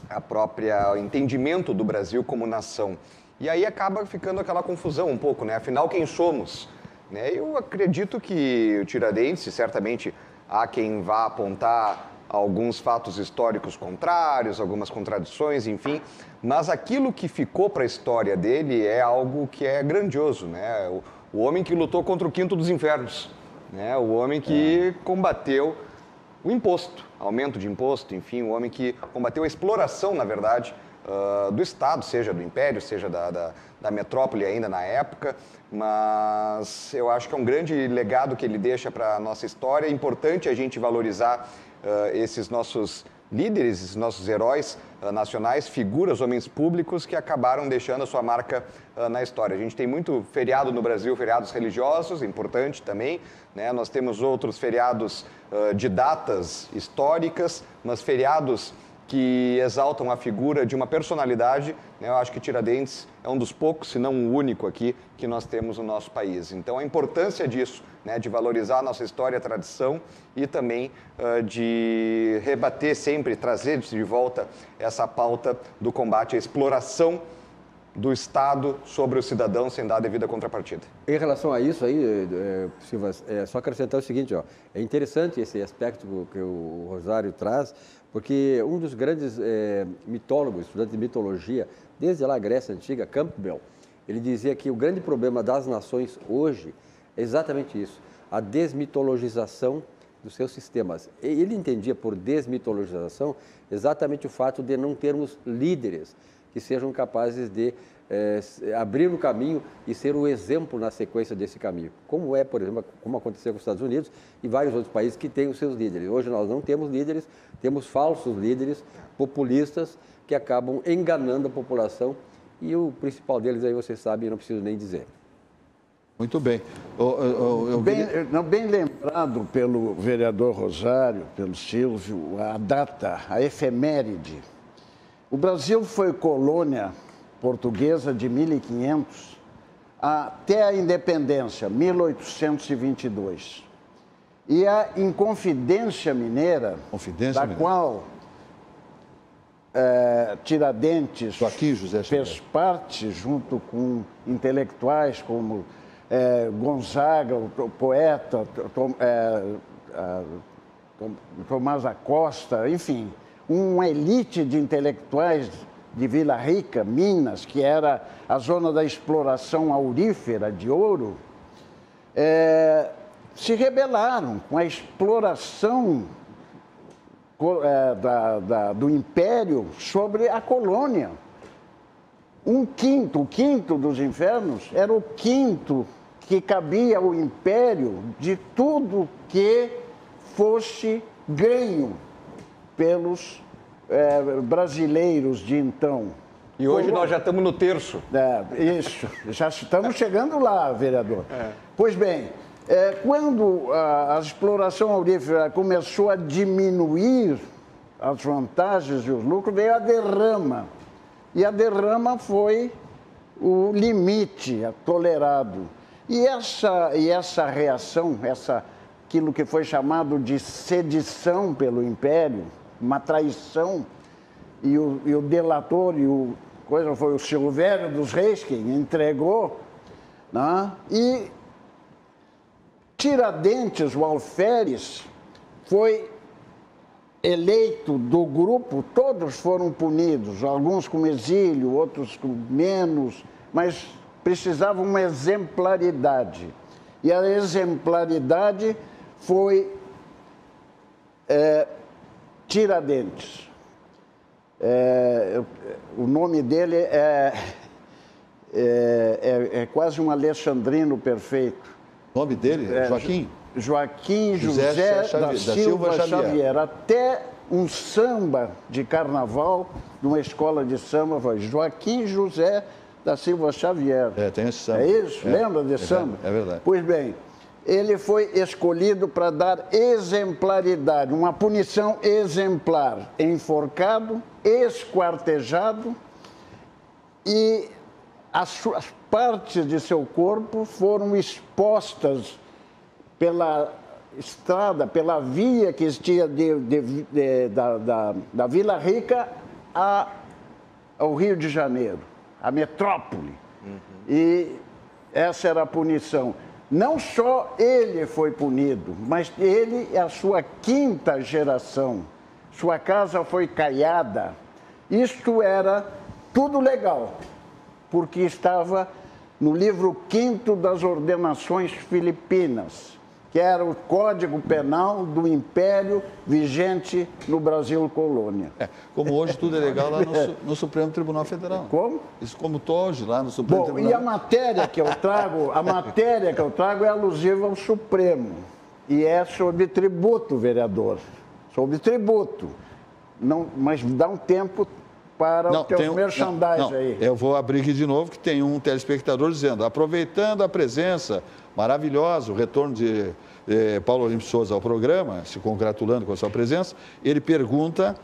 Speaker 4: a própria entendimento do Brasil como nação. E aí acaba ficando aquela confusão um pouco, né? Afinal, quem somos? Né? Eu acredito que o Tiradentes, certamente há quem vá apontar alguns fatos históricos contrários, algumas contradições, enfim, mas aquilo que ficou para a história dele é algo que é grandioso, né? O homem que lutou contra o quinto dos infernos, né? O homem que combateu o imposto, aumento de imposto, enfim, o homem que combateu a exploração, na verdade, do Estado, seja do Império, seja da metrópole ainda na época, mas eu acho que é um grande legado que ele deixa para a nossa história. É importante a gente valorizar esses nossos líderes, esses nossos heróis nacionais, figuras, homens públicos que acabaram deixando a sua marca na história. A gente tem muito feriado no Brasil, feriados religiosos, importante também, né? Nós temos outros feriados de datas históricas, mas feriados que exaltam a figura de uma personalidade, né? Eu acho que Tiradentes é um dos poucos, se não o único aqui, que nós temos no nosso país. Então, a importância disso, né? De valorizar a nossa história, a tradição e também de rebater sempre, trazer de volta essa pauta do combate à exploração do Estado sobre o cidadão sem dar a devida contrapartida.
Speaker 3: Em relação a isso aí, Silva, só acrescentar o seguinte, ó, é interessante esse aspecto que o Rosário traz, porque um dos grandes mitólogos, estudante de mitologia, desde lá a Grécia Antiga, Campbell, ele dizia que o grande problema das nações hoje é exatamente isso, a desmitologização dos seus sistemas. Ele entendia por desmitologização exatamente o fato de não termos líderes que sejam capazes de abrir o caminho e ser o exemplo na sequência desse caminho. Como é, por exemplo, como aconteceu com os Estados Unidos e vários outros países que têm os seus líderes. Hoje nós não temos líderes, temos falsos líderes populistas que acabam enganando a população e o principal deles aí vocês sabem, não preciso nem dizer.
Speaker 1: Muito bem.
Speaker 2: Bem lembrado pelo vereador Rosário, pelo Silvio, a data, a efeméride. O Brasil foi colônia portuguesa de 1500 até a independência, 1822. E a Inconfidência Mineira, qual Tiradentes fez parte, junto com intelectuais como Gonzaga, o poeta, Tomás da Costa, enfim, uma elite de intelectuais de Vila Rica, Minas, que era a zona da exploração aurífera de ouro, se rebelaram com a exploração do Império sobre a colônia. O quinto dos infernos, era o quinto que cabia ao Império de tudo que fosse ganho pelos brasileiros de então.
Speaker 4: E hoje nós já estamos no terço.
Speaker 2: Isso, já estamos chegando lá, vereador. Pois bem, quando a exploração aurífera começou a diminuir as vantagens e os lucros, veio a derrama. E a derrama foi o limite tolerado. E essa reação, aquilo que foi chamado de sedição pelo Império, uma traição, e o delator foi o Silvério dos Reis quem entregou, né? E Tiradentes, o alferes, foi eleito do grupo, todos foram punidos, alguns com exílio, outros com menos, mas precisavam uma exemplaridade. E a exemplaridade foi Tiradentes. O nome dele é quase um alexandrino perfeito.
Speaker 1: O nome dele? Joaquim?
Speaker 2: Joaquim José da Silva Xavier. Até um samba de carnaval, de uma escola de samba, foi Joaquim José da Silva Xavier.
Speaker 1: Tem esse samba.
Speaker 2: É isso? Lembra desse samba?
Speaker 1: É verdade.
Speaker 2: Pois bem, ele foi escolhido para dar exemplaridade, uma punição exemplar. Enforcado, esquartejado e as partes de seu corpo foram expostas pela estrada, pela via que existia da Vila Rica ao Rio de Janeiro, a metrópole. E essa era a punição. Não só ele foi punido, mas ele é a sua quinta geração. Sua casa foi caiada. Isto era tudo legal, porque estava no livro 5º das Ordenações Filipinas, que era o Código Penal do Império vigente no Brasil colônia.
Speaker 1: Como hoje tudo é legal lá no Supremo Tribunal Federal.
Speaker 2: Como?
Speaker 1: Isso como hoje lá no Supremo Tribunal.
Speaker 2: E a matéria que eu trago, é alusiva ao Supremo. E é sobre tributo, vereador. Sobre tributo. Não, mas dá um tempo para o teu merchandising aí.
Speaker 1: Eu vou abrir aqui de novo, que tem um telespectador dizendo, aproveitando a presença maravilhosa, o retorno de Paulo Olímpio Souza ao programa, se congratulando com a sua presença, ele pergunta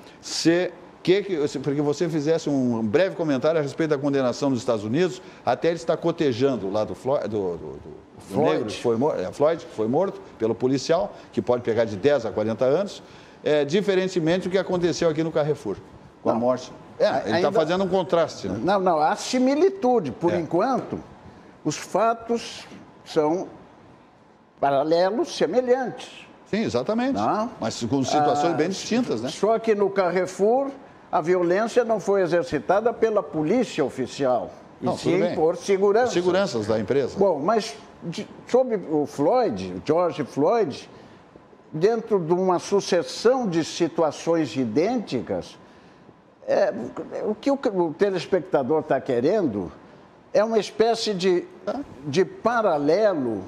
Speaker 1: porque você fizesse um breve comentário a respeito da condenação dos Estados Unidos, até ele está cotejando lá do Floyd, negro que foi morto, Floyd, que foi morto pelo policial, que pode pegar de 10 a 40 anos, diferentemente do que aconteceu aqui no Carrefour, com a morte. Ele está fazendo um contraste. Né?
Speaker 2: Não, há similitude. Por enquanto, os fatos são paralelos, semelhantes.
Speaker 1: Sim, exatamente. Mas com situações bem distintas, né?
Speaker 2: Só que no Carrefour, a violência não foi exercitada pela polícia oficial, e sim por segurança.
Speaker 1: Seguranças da empresa.
Speaker 2: Bom, mas sobre o Floyd, George Floyd, dentro de uma sucessão de situações idênticas, o que o telespectador está querendo é uma espécie de paralelo,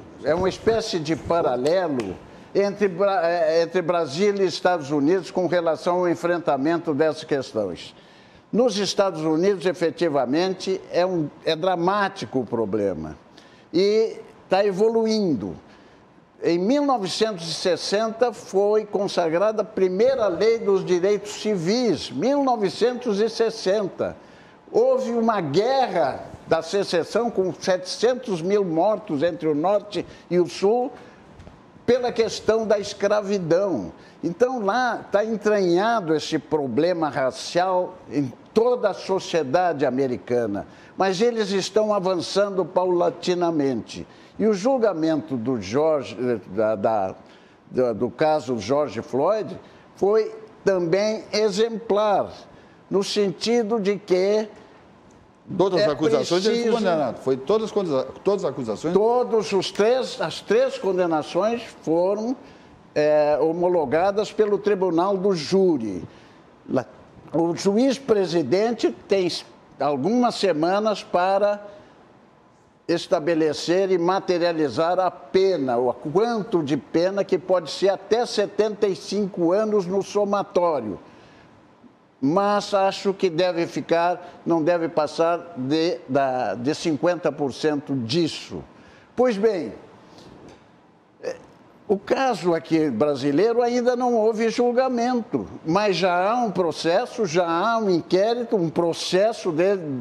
Speaker 2: entre Brasil e Estados Unidos com relação ao enfrentamento dessas questões. Nos Estados Unidos, efetivamente, é dramático o problema e está evoluindo. Em 1960 foi consagrada a primeira lei dos direitos civis, 1960. Houve uma guerra da secessão com 700 mil mortos entre o norte e o sul pela questão da escravidão. Então lá está entranhado esse problema racial em toda a sociedade americana, mas eles estão avançando paulatinamente. E o julgamento do do caso George Floyd foi também exemplar, no sentido de que
Speaker 1: todas as acusações ele foi condenado. Foi todas as acusações?
Speaker 2: As três condenações foram homologadas pelo Tribunal do Júri. O juiz-presidente tem algumas semanas para estabelecer e materializar a pena, o quanto de pena, que pode ser até 75 anos no somatório. Mas acho que não deve passar de 50% disso. Pois bem, O caso aqui brasileiro ainda não houve julgamento, mas já há um processo, já há um inquérito, um processo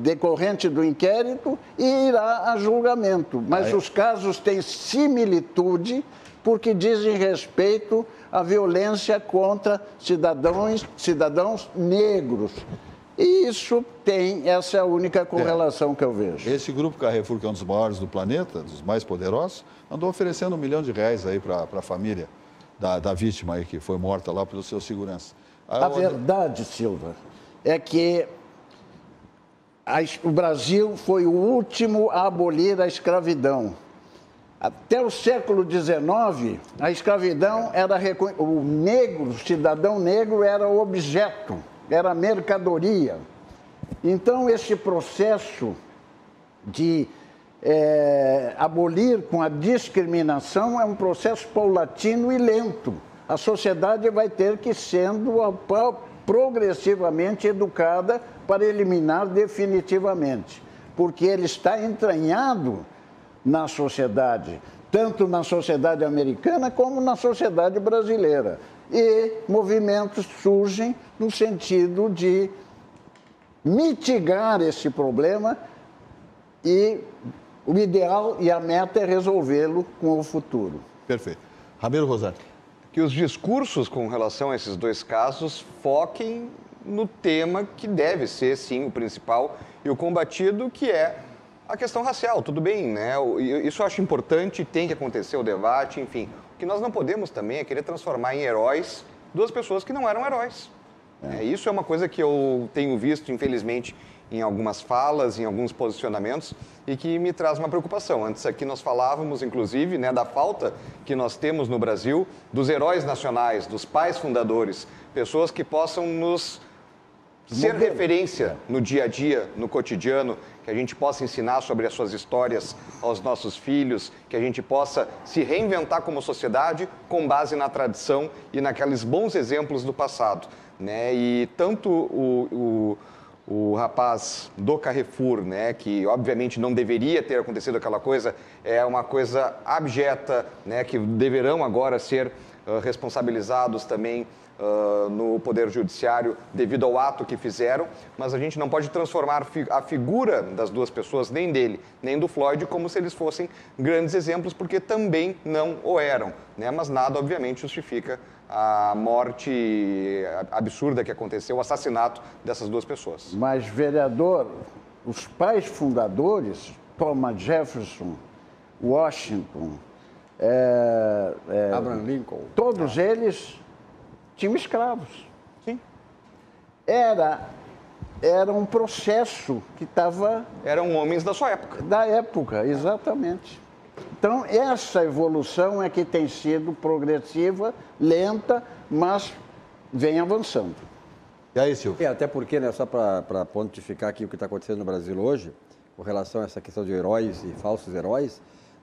Speaker 2: decorrente do inquérito e irá a julgamento. Mas os casos têm similitude porque dizem respeito à violência contra cidadãos negros. E isso essa é a única correlação que eu vejo.
Speaker 1: Esse grupo Carrefour, que é um dos maiores do planeta, dos mais poderosos, andou oferecendo R$1 milhão aí para a família da vítima aí, que foi morta lá pelo seu segurança.
Speaker 2: A verdade, Silva, é que o Brasil foi o último a abolir a escravidão. Até o século XIX, a escravidão era... o cidadão negro era objeto, era mercadoria. Então, esse processo de abolir com a discriminação é um processo paulatino e lento. A sociedade vai ter que sendo progressivamente educada para eliminar definitivamente, porque ele está entranhado na sociedade, tanto na sociedade americana como na sociedade brasileira. E movimentos surgem no sentido de mitigar esse problema e o ideal e a meta é resolvê-lo com o futuro.
Speaker 1: Perfeito. Ramiro Rosário.
Speaker 4: Que os discursos com relação a esses dois casos foquem no tema que deve ser, sim, o principal e o combatido, que é a questão racial. Tudo bem, né? Isso eu acho importante, tem que acontecer o debate, enfim. O que nós não podemos também é querer transformar em heróis duas pessoas que não eram heróis. Isso é uma coisa que eu tenho visto, infelizmente, em algumas falas, em alguns posicionamentos, e que me traz uma preocupação. Antes aqui nós falávamos, inclusive, né, da falta que nós temos no Brasil dos heróis nacionais, dos pais fundadores, pessoas que possam nos ser referência no dia a dia, no cotidiano, que a gente possa ensinar sobre as suas histórias aos nossos filhos, que a gente possa se reinventar como sociedade com base na tradição e naqueles bons exemplos do passado, né? E tanto o rapaz do Carrefour, né, que obviamente não deveria ter acontecido aquela coisa, é uma coisa abjeta, né, que deverão agora ser responsabilizados também no Poder Judiciário devido ao ato que fizeram, mas a gente não pode transformar a figura das duas pessoas, nem dele, nem do Floyd, como se eles fossem grandes exemplos, porque também não o eram, né? Mas nada, obviamente, justifica a morte absurda que aconteceu, o assassinato dessas duas pessoas.
Speaker 2: Mas, vereador, os pais fundadores, Thomas Jefferson, Washington,
Speaker 3: Abraham Lincoln,
Speaker 2: todos eles tinham escravos.
Speaker 4: Sim.
Speaker 2: Era um processo que estava...
Speaker 4: Eram homens da sua época.
Speaker 2: Da época, exatamente. Então, essa evolução é que tem sido progressiva, lenta, mas vem avançando.
Speaker 1: E aí, Silvio?
Speaker 3: Até porque, né, só para pontificar aqui o que está acontecendo no Brasil hoje, com relação a essa questão de heróis e falsos heróis,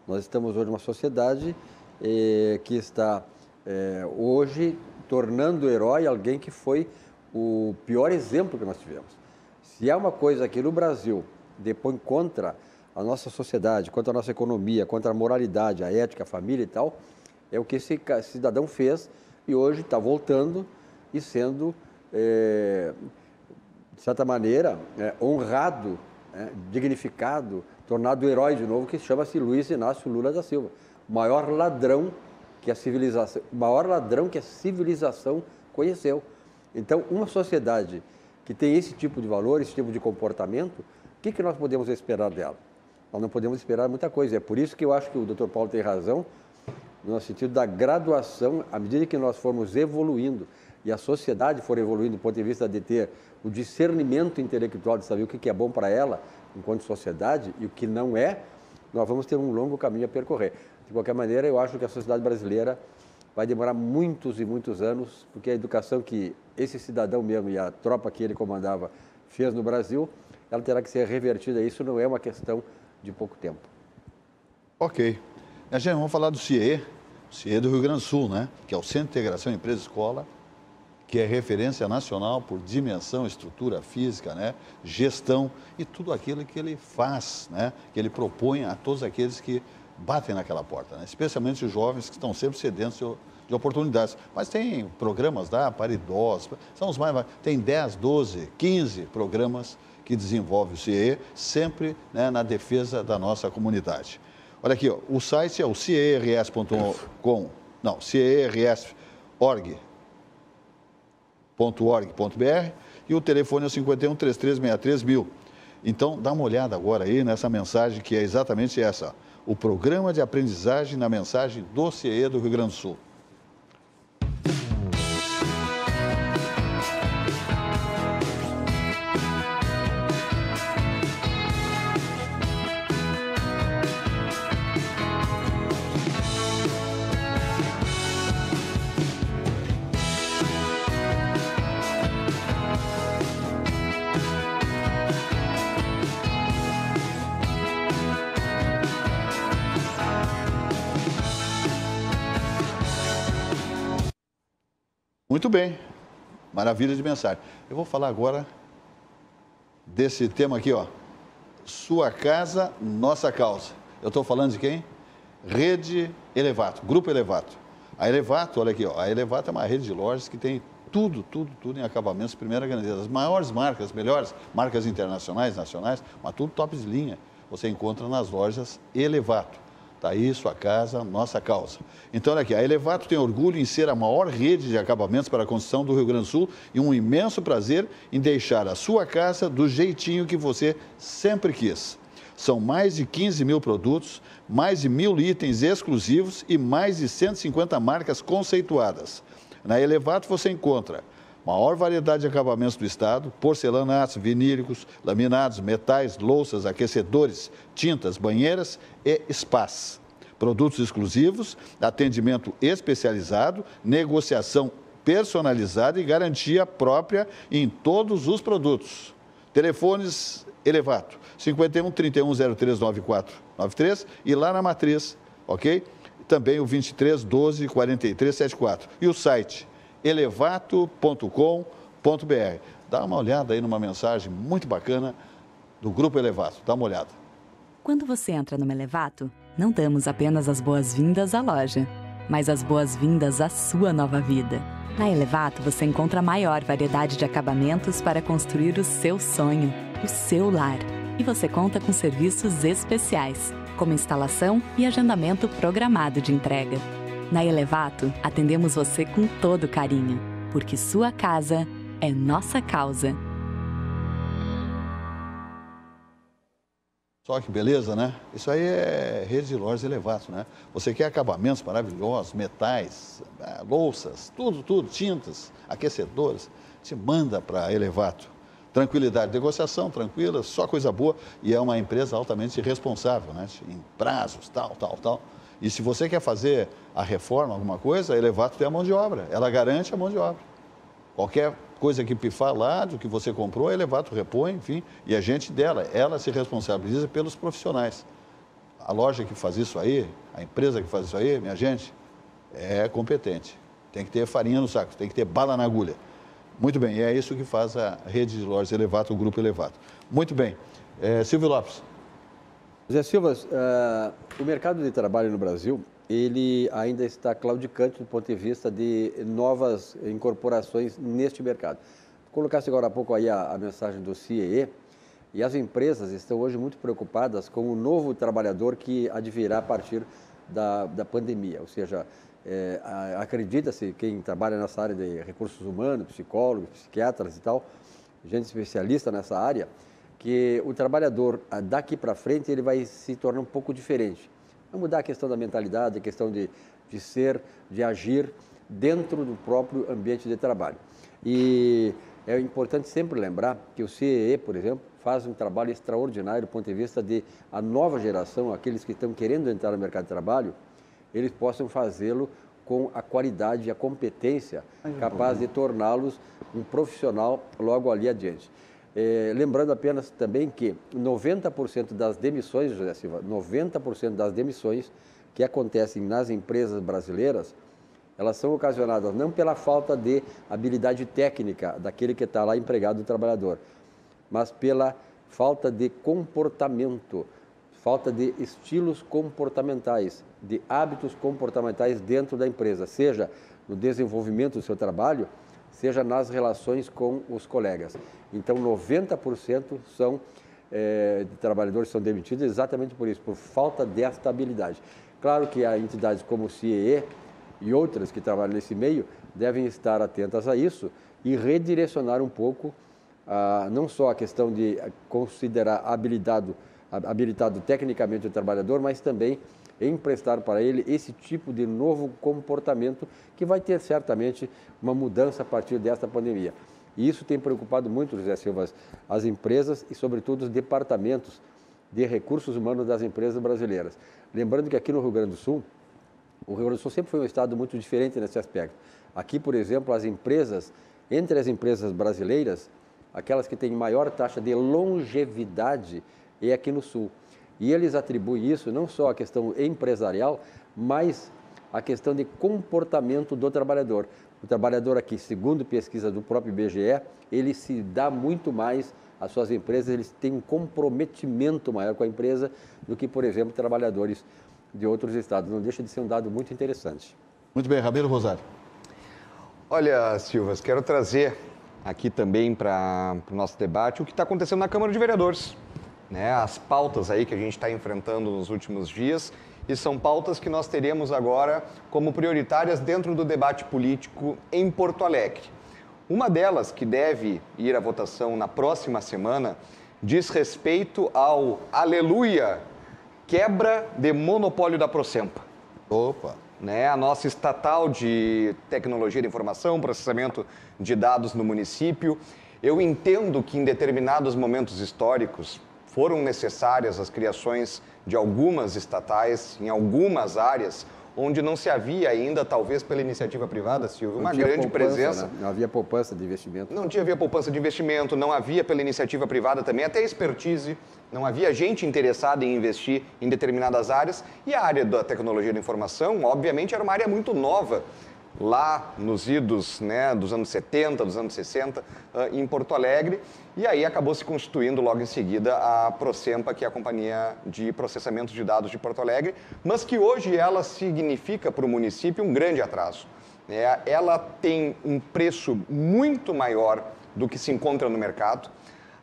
Speaker 3: nós estamos hoje numa sociedade que está hoje tornando herói alguém que foi o pior exemplo que nós tivemos. Se há uma coisa que no Brasil depõe contra a nossa sociedade, contra a nossa economia, contra a moralidade, a ética, a família e tal, é o que esse cidadão fez e hoje está voltando e sendo, de certa maneira, honrado, dignificado, tornado herói de novo, que chama-se Luiz Inácio Lula da Silva, o maior ladrão que a civilização conheceu. Então, uma sociedade que tem esse tipo de valor, esse tipo de comportamento, o que nós podemos esperar dela? Nós não podemos esperar muita coisa. É por isso que eu acho que o Dr. Paulo tem razão, no sentido da graduação, à medida que nós formos evoluindo e a sociedade for evoluindo do ponto de vista de ter o discernimento intelectual de saber o que é bom para ela, enquanto sociedade, e o que não é, nós vamos ter um longo caminho a percorrer. De qualquer maneira, eu acho que a sociedade brasileira vai demorar muitos e muitos anos, porque a educação que esse cidadão mesmo e a tropa que ele comandava fez no Brasil, ela terá que ser revertida. Isso não é uma questão de pouco tempo.
Speaker 1: Ok. Gente, vamos falar do CIE do Rio Grande do Sul, né? Que é o Centro de Integração Empresa-Escola, que é referência nacional por dimensão, estrutura física, né? Gestão e tudo aquilo que ele faz, né? Que ele propõe a todos aqueles que batem naquela porta, né? Especialmente os jovens que estão sempre sedentos de oportunidades. Mas tem programas lá para idosos, são os mais, tem 10, 12, 15 programas que desenvolve o CIEE, sempre, né, na defesa da nossa comunidade. Olha aqui, ó, o site é o ciers.com, não, ciers.org.br e o telefone é 51 3363 1000. Então, dá uma olhada agora aí nessa mensagem que é exatamente essa, o programa de aprendizagem na mensagem do CIEE do Rio Grande do Sul. Muito bem, maravilha de mensagem. Eu vou falar agora desse tema aqui, ó. Sua casa, nossa causa. Eu estou falando de quem? Rede Elevato, Grupo Elevato. A Elevato, olha aqui, ó, a Elevato é uma rede de lojas que tem tudo em acabamentos de primeira grandeza. As maiores marcas, melhores marcas internacionais, nacionais, mas tudo top de linha. Você encontra nas lojas Elevato. Está aí, sua casa, nossa causa. Então, olha aqui, a Elevato tem orgulho em ser a maior rede de acabamentos para a construção do Rio Grande do Sul e um imenso prazer em deixar a sua casa do jeitinho que você sempre quis. São mais de 15 mil produtos, mais de 1.000 itens exclusivos e mais de 150 marcas conceituadas. Na Elevato você encontra maior variedade de acabamentos do estado, porcelanatos, vinílicos, laminados, metais, louças, aquecedores, tintas, banheiras e spas. Produtos exclusivos, atendimento especializado, negociação personalizada e garantia própria em todos os produtos. Telefones Elevato, 51 31 03 9493 e lá na Matriz, ok? Também o 23 12 43 74. E o site elevato.com.br. Dá uma olhada aí numa mensagem muito bacana do Grupo Elevato. Dá uma olhada.
Speaker 6: Quando você entra no Elevato, não damos apenas as boas-vindas à loja, mas as boas-vindas à sua nova vida. Na Elevato você encontra a maior variedade de acabamentos para construir o seu sonho, o seu lar. E você conta com serviços especiais, como instalação e agendamento programado de entrega. Na Elevato, atendemos você com todo carinho, porque sua casa é nossa causa.
Speaker 1: Só que beleza, né? Isso aí é rede de lojas Elevato, né? Você quer acabamentos maravilhosos, metais, louças, tudo, tintas, aquecedores, te manda para Elevato. Tranquilidade, negociação tranquila, só coisa boa e é uma empresa altamente responsável, né? Em prazos, tal. E se você quer fazer a reforma, alguma coisa, a Elevato tem a mão de obra. Ela garante a mão de obra. Qualquer coisa que pifar lá do que você comprou, a Elevato repõe, enfim. E a gente dela, ela se responsabiliza pelos profissionais. A loja que faz isso aí, a empresa que faz isso aí, minha gente, é competente. Tem que ter farinha no saco, tem que ter bala na agulha. Muito bem, e é isso que faz a rede de lojas Elevato, o Grupo Elevato. Muito bem. Silvio Lopes.
Speaker 3: José Silva, o mercado de trabalho no Brasil, ele ainda está claudicante do ponto de vista de novas incorporações neste mercado. Colocaste agora há pouco aí a mensagem do CIEE, e as empresas estão hoje muito preocupadas com o novo trabalhador que advirá a partir da pandemia, ou seja, acredita-se, quem trabalha nessa área de recursos humanos, psicólogos, psiquiatras e tal, gente especialista nessa área, que o trabalhador daqui para frente ele vai se tornar um pouco diferente. Vai mudar a questão da mentalidade, a questão de ser, de agir dentro do próprio ambiente de trabalho. E é importante sempre lembrar que o CIEE, por exemplo, faz um trabalho extraordinário do ponto de vista de a nova geração, aqueles que estão querendo entrar no mercado de trabalho, eles possam fazê-lo com a qualidade e a competência capaz de torná-los um profissional logo ali adiante. Lembrando apenas também que 90% das demissões, José Silva, 90% das demissões que acontecem nas empresas brasileiras, elas são ocasionadas não pela falta de habilidade técnica daquele que está lá empregado, do trabalhador, mas pela falta de comportamento, falta de estilos comportamentais, de hábitos comportamentais dentro da empresa, seja no desenvolvimento do seu trabalho, seja nas relações com os colegas. Então, 90% são de trabalhadores são demitidos exatamente por isso, por falta desta habilidade. Claro que há entidades como o CIEE e outras que trabalham nesse meio devem estar atentas a isso e redirecionar um pouco, não só a questão de considerar habilitado tecnicamente o trabalhador, mas também emprestar para ele esse tipo de novo comportamento que vai ter certamente uma mudança a partir desta pandemia. E isso tem preocupado muito, José Silva, as empresas e, sobretudo, os departamentos de recursos humanos das empresas brasileiras. Lembrando que aqui no Rio Grande do Sul, o Rio Grande do Sul sempre foi um estado muito diferente nesse aspecto. Aqui, por exemplo, as empresas, entre as empresas brasileiras, aquelas que têm maior taxa de longevidade é aqui no Sul. E eles atribuem isso não só à questão empresarial, mas à questão de comportamento do trabalhador. O trabalhador aqui, segundo pesquisa do próprio IBGE, ele se dá muito mais às suas empresas, eles têm um comprometimento maior com a empresa do que, por exemplo, trabalhadores de outros estados. Não deixa de ser um dado muito interessante.
Speaker 1: Muito bem, Rabelo Rosário.
Speaker 4: Olha, Silvas, quero trazer aqui também para o nosso debate o que está acontecendo na Câmara de Vereadores. Né? As pautas aí que a gente está enfrentando nos últimos dias, e são pautas que nós teremos agora como prioritárias dentro do debate político em Porto Alegre. Uma delas, que deve ir à votação na próxima semana, diz respeito ao, aleluia, quebra de monopólio da Prosempa.
Speaker 1: Opa!
Speaker 4: Né? A nossa estatal de tecnologia de informação, processamento de dados no município. Eu entendo que em determinados momentos históricos foram necessárias as criações de algumas estatais em algumas áreas onde não se havia ainda, talvez pela iniciativa privada, Silvio, uma grande presença.
Speaker 3: Né? Não havia poupança de investimento.
Speaker 4: Não havia poupança de investimento, não havia pela iniciativa privada também, até expertise, não havia gente interessada em investir em determinadas áreas. E a área da tecnologia da informação, obviamente, era uma área muito nova, lá nos idos, né, dos anos 70, dos anos 60, em Porto Alegre, e aí acabou se constituindo logo em seguida a Prosempa, que é a Companhia de Processamento de Dados de Porto Alegre, mas que hoje ela significa para o município um grande atraso. Ela tem um preço muito maior do que se encontra no mercado.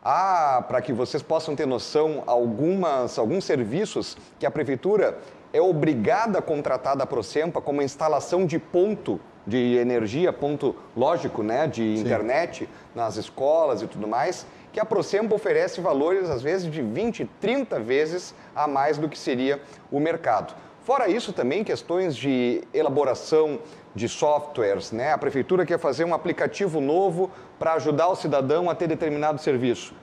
Speaker 4: Para que vocês possam ter noção, alguns serviços que a Prefeitura é obrigada a contratar da Prosempa, como a instalação de ponto de energia, ponto lógico, né, de internet nas escolas e tudo mais, que a Prosempa oferece valores, às vezes, de 20, 30 vezes a mais do que seria o mercado. Fora isso, também questões de elaboração de softwares, né? A Prefeitura quer fazer um aplicativo novo para ajudar o cidadão a ter determinado serviço.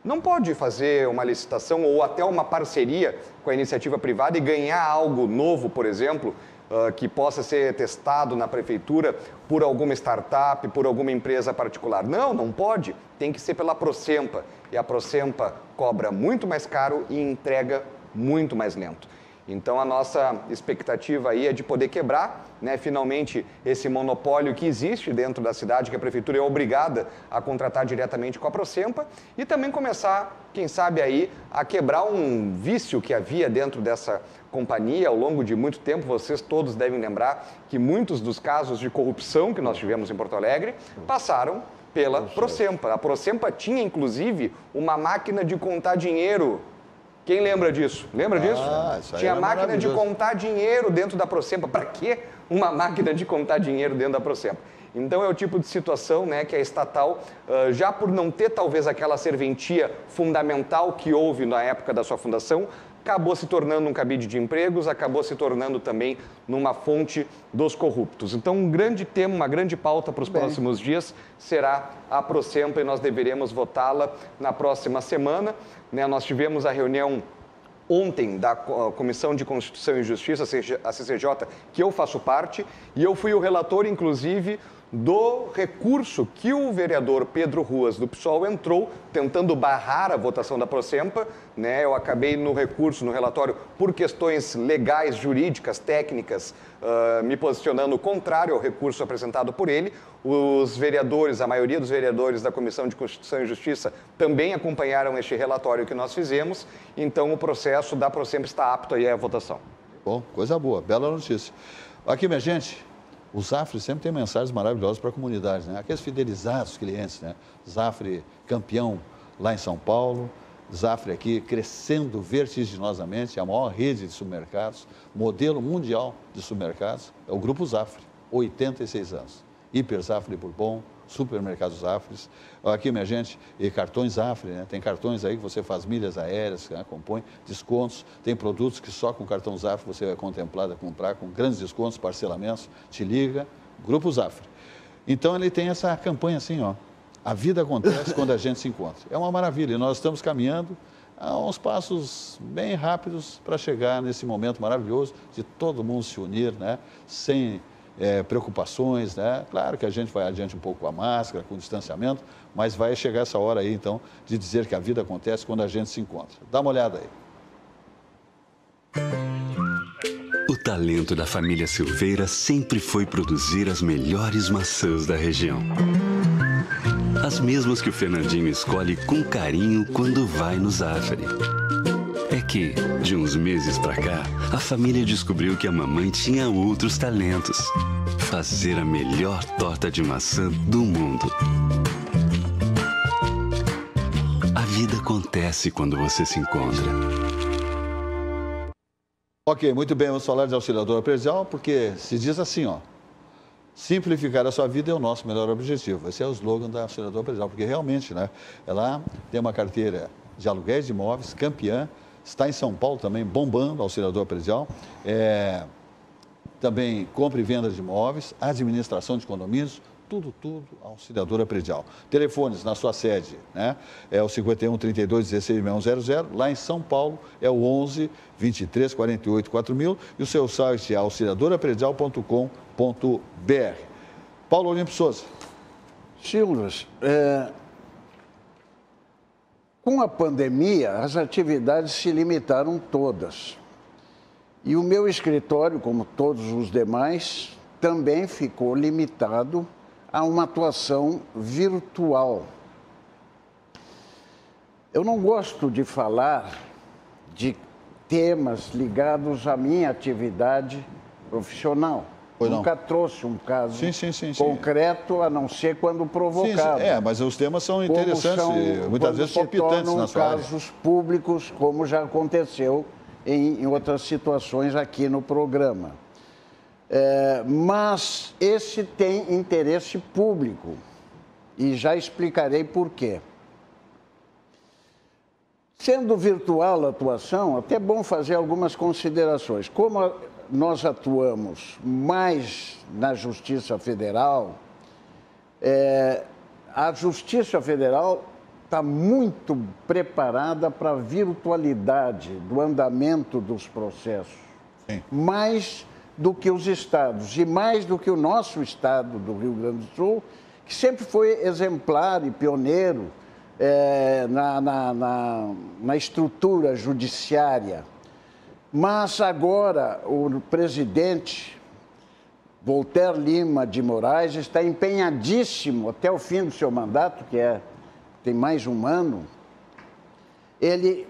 Speaker 4: Não pode fazer uma licitação ou até uma parceria com a iniciativa privada e ganhar algo novo, por exemplo, que possa ser testado na prefeitura por alguma startup, por alguma empresa particular. Não pode. Tem que ser pela Prosempa. E a Prosempa cobra muito mais caro e entrega muito mais lento. Então, a nossa expectativa aí é de poder quebrar, né, finalmente, esse monopólio que existe dentro da cidade, que a Prefeitura é obrigada a contratar diretamente com a Prosempa, e também começar, quem sabe aí, a quebrar um vício que havia dentro dessa companhia ao longo de muito tempo. Vocês todos devem lembrar que muitos dos casos de corrupção que nós tivemos em Porto Alegre passaram pela Prosempa. A Prosempa tinha, inclusive, uma máquina de contar dinheiro. Quem lembra disso? Lembra disso?
Speaker 1: Isso aí
Speaker 4: tinha
Speaker 1: era
Speaker 4: máquina de contar dinheiro dentro da Prosempa. Para quê uma máquina de contar dinheiro dentro da Prosempa? Então é o tipo de situação, né, que a estatal, já por não ter talvez aquela serventia fundamental que houve na época da sua fundação, acabou se tornando um cabide de empregos, acabou se tornando também numa fonte dos corruptos. Então, um grande tema, uma grande pauta para os próximos dias será a Prosempa, e nós deveremos votá-la na próxima semana. Né? Nós tivemos a reunião ontem da Comissão de Constituição e Justiça, a CCJ, que eu faço parte, e eu fui o relator, inclusive, do recurso que o vereador Pedro Ruas, do PSOL, entrou tentando barrar a votação da Prosempa, né? Eu acabei no recurso, no relatório, por questões legais, jurídicas, técnicas, me posicionando contrário ao recurso apresentado por ele. Os vereadores, a maioria dos vereadores da Comissão de Constituição e Justiça também acompanharam este relatório que nós fizemos, então o processo da Prosempa está apto aí à votação.
Speaker 1: Bom, coisa boa, bela notícia. Aqui, minha gente, o Zafre sempre tem mensagens maravilhosas para a comunidade, né? Aqueles fidelizados clientes, né? Zafre campeão lá em São Paulo, Zafre aqui crescendo vertiginosamente, a maior rede de supermercados, modelo mundial de supermercados, é o Grupo Zafre, 86 anos. Hiper Zafre Bourbon, Supermercados Zafres. Aqui, minha gente, e cartões Zafre, né? Tem cartões aí que você faz milhas aéreas, né? Compõe descontos. Tem produtos que só com o cartão Zafre você é contemplado a comprar com grandes descontos, parcelamentos. Te liga, Grupo Zafre. Então, ele tem essa campanha assim, ó. A vida acontece quando a gente se encontra. É uma maravilha e nós estamos caminhando a uns passos bem rápidos para chegar nesse momento maravilhoso de todo mundo se unir, né? Sem preocupações, né? Claro que a gente vai adiante um pouco com a máscara, com o distanciamento, mas vai chegar essa hora aí, então, de dizer que a vida acontece quando a gente se encontra. Dá uma olhada aí.
Speaker 7: O talento da família Silveira sempre foi produzir as melhores maçãs da região. As mesmas que o Fernandinho escolhe com carinho quando vai no Zafre. É que, de uns meses pra cá, a família descobriu que a mamãe tinha outros talentos. Fazer a melhor torta de maçã do mundo. A vida acontece quando você se encontra.
Speaker 1: Ok, muito bem, vamos falar de auxiliadora predial, porque se diz assim, ó. Simplificar a sua vida é o nosso melhor objetivo. Esse é o slogan da auxiliadora predial, porque realmente, né, ela tem uma carteira de aluguéis de imóveis, campeã, está em São Paulo também, bombando, auxiliador predial. Também compra e venda de imóveis, administração de condomínios, tudo, auxiliadora predial. Telefones na sua sede, né? É o 51 32 16 6100. Lá em São Paulo é o 11 23 48 4000. E o seu site é auxiliadorapredial.com.br. Paulo Olimpo Souza.
Speaker 2: Silvas, com a pandemia, as atividades se limitaram todas. E o meu escritório, como todos os demais, também ficou limitado a uma atuação virtual. Eu não gosto de falar de temas ligados à minha atividade profissional. Nunca trouxe um caso concreto, a não ser quando provocado.
Speaker 1: Mas os temas são interessantes e muitas vezes palpitantes na sua área.
Speaker 2: Casos públicos, como já aconteceu em outras situações aqui no programa. Mas esse tem interesse público e já explicarei por quê. Sendo virtual a atuação, até é bom fazer algumas considerações. Como nós atuamos mais na Justiça Federal, a Justiça Federal está muito preparada para a virtualidade do andamento dos processos.
Speaker 1: Sim.
Speaker 2: Mais do que os estados e mais do que o nosso estado do Rio Grande do Sul, que sempre foi exemplar e pioneiro na estrutura judiciária. Mas agora o presidente Voltaire Lima de Moraes está empenhadíssimo até o fim do seu mandato, que tem mais um ano, ele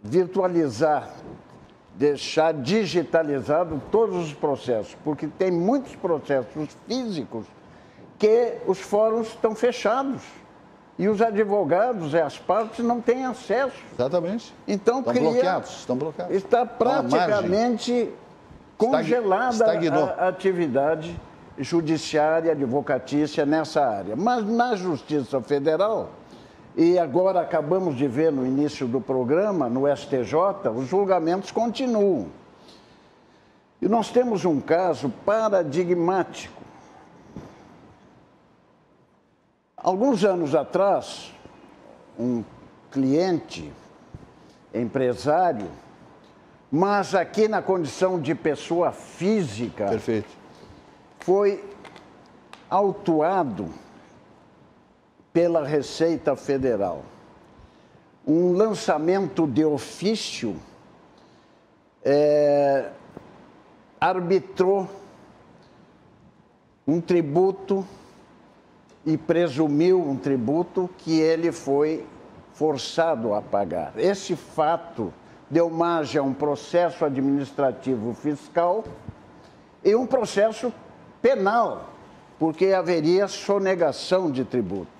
Speaker 2: virtualizar, deixar digitalizado todos os processos, porque tem muitos processos físicos que os fóruns estão fechados. E os advogados e as partes não têm acesso.
Speaker 1: Exatamente.
Speaker 2: Então,
Speaker 1: estão bloqueados.
Speaker 2: Está praticamente congelada a atividade judiciária, advocatícia nessa área. Mas na Justiça Federal, e agora acabamos de ver no início do programa, no STJ, os julgamentos continuam. E nós temos um caso paradigmático. Alguns anos atrás, um cliente, empresário, mas aqui na condição de pessoa física,
Speaker 1: perfeito,
Speaker 2: foi autuado pela Receita Federal um lançamento de ofício, arbitrou um tributo e presumiu um tributo que ele foi forçado a pagar. Esse fato deu margem a um processo administrativo fiscal e um processo penal, porque haveria sonegação de tributos.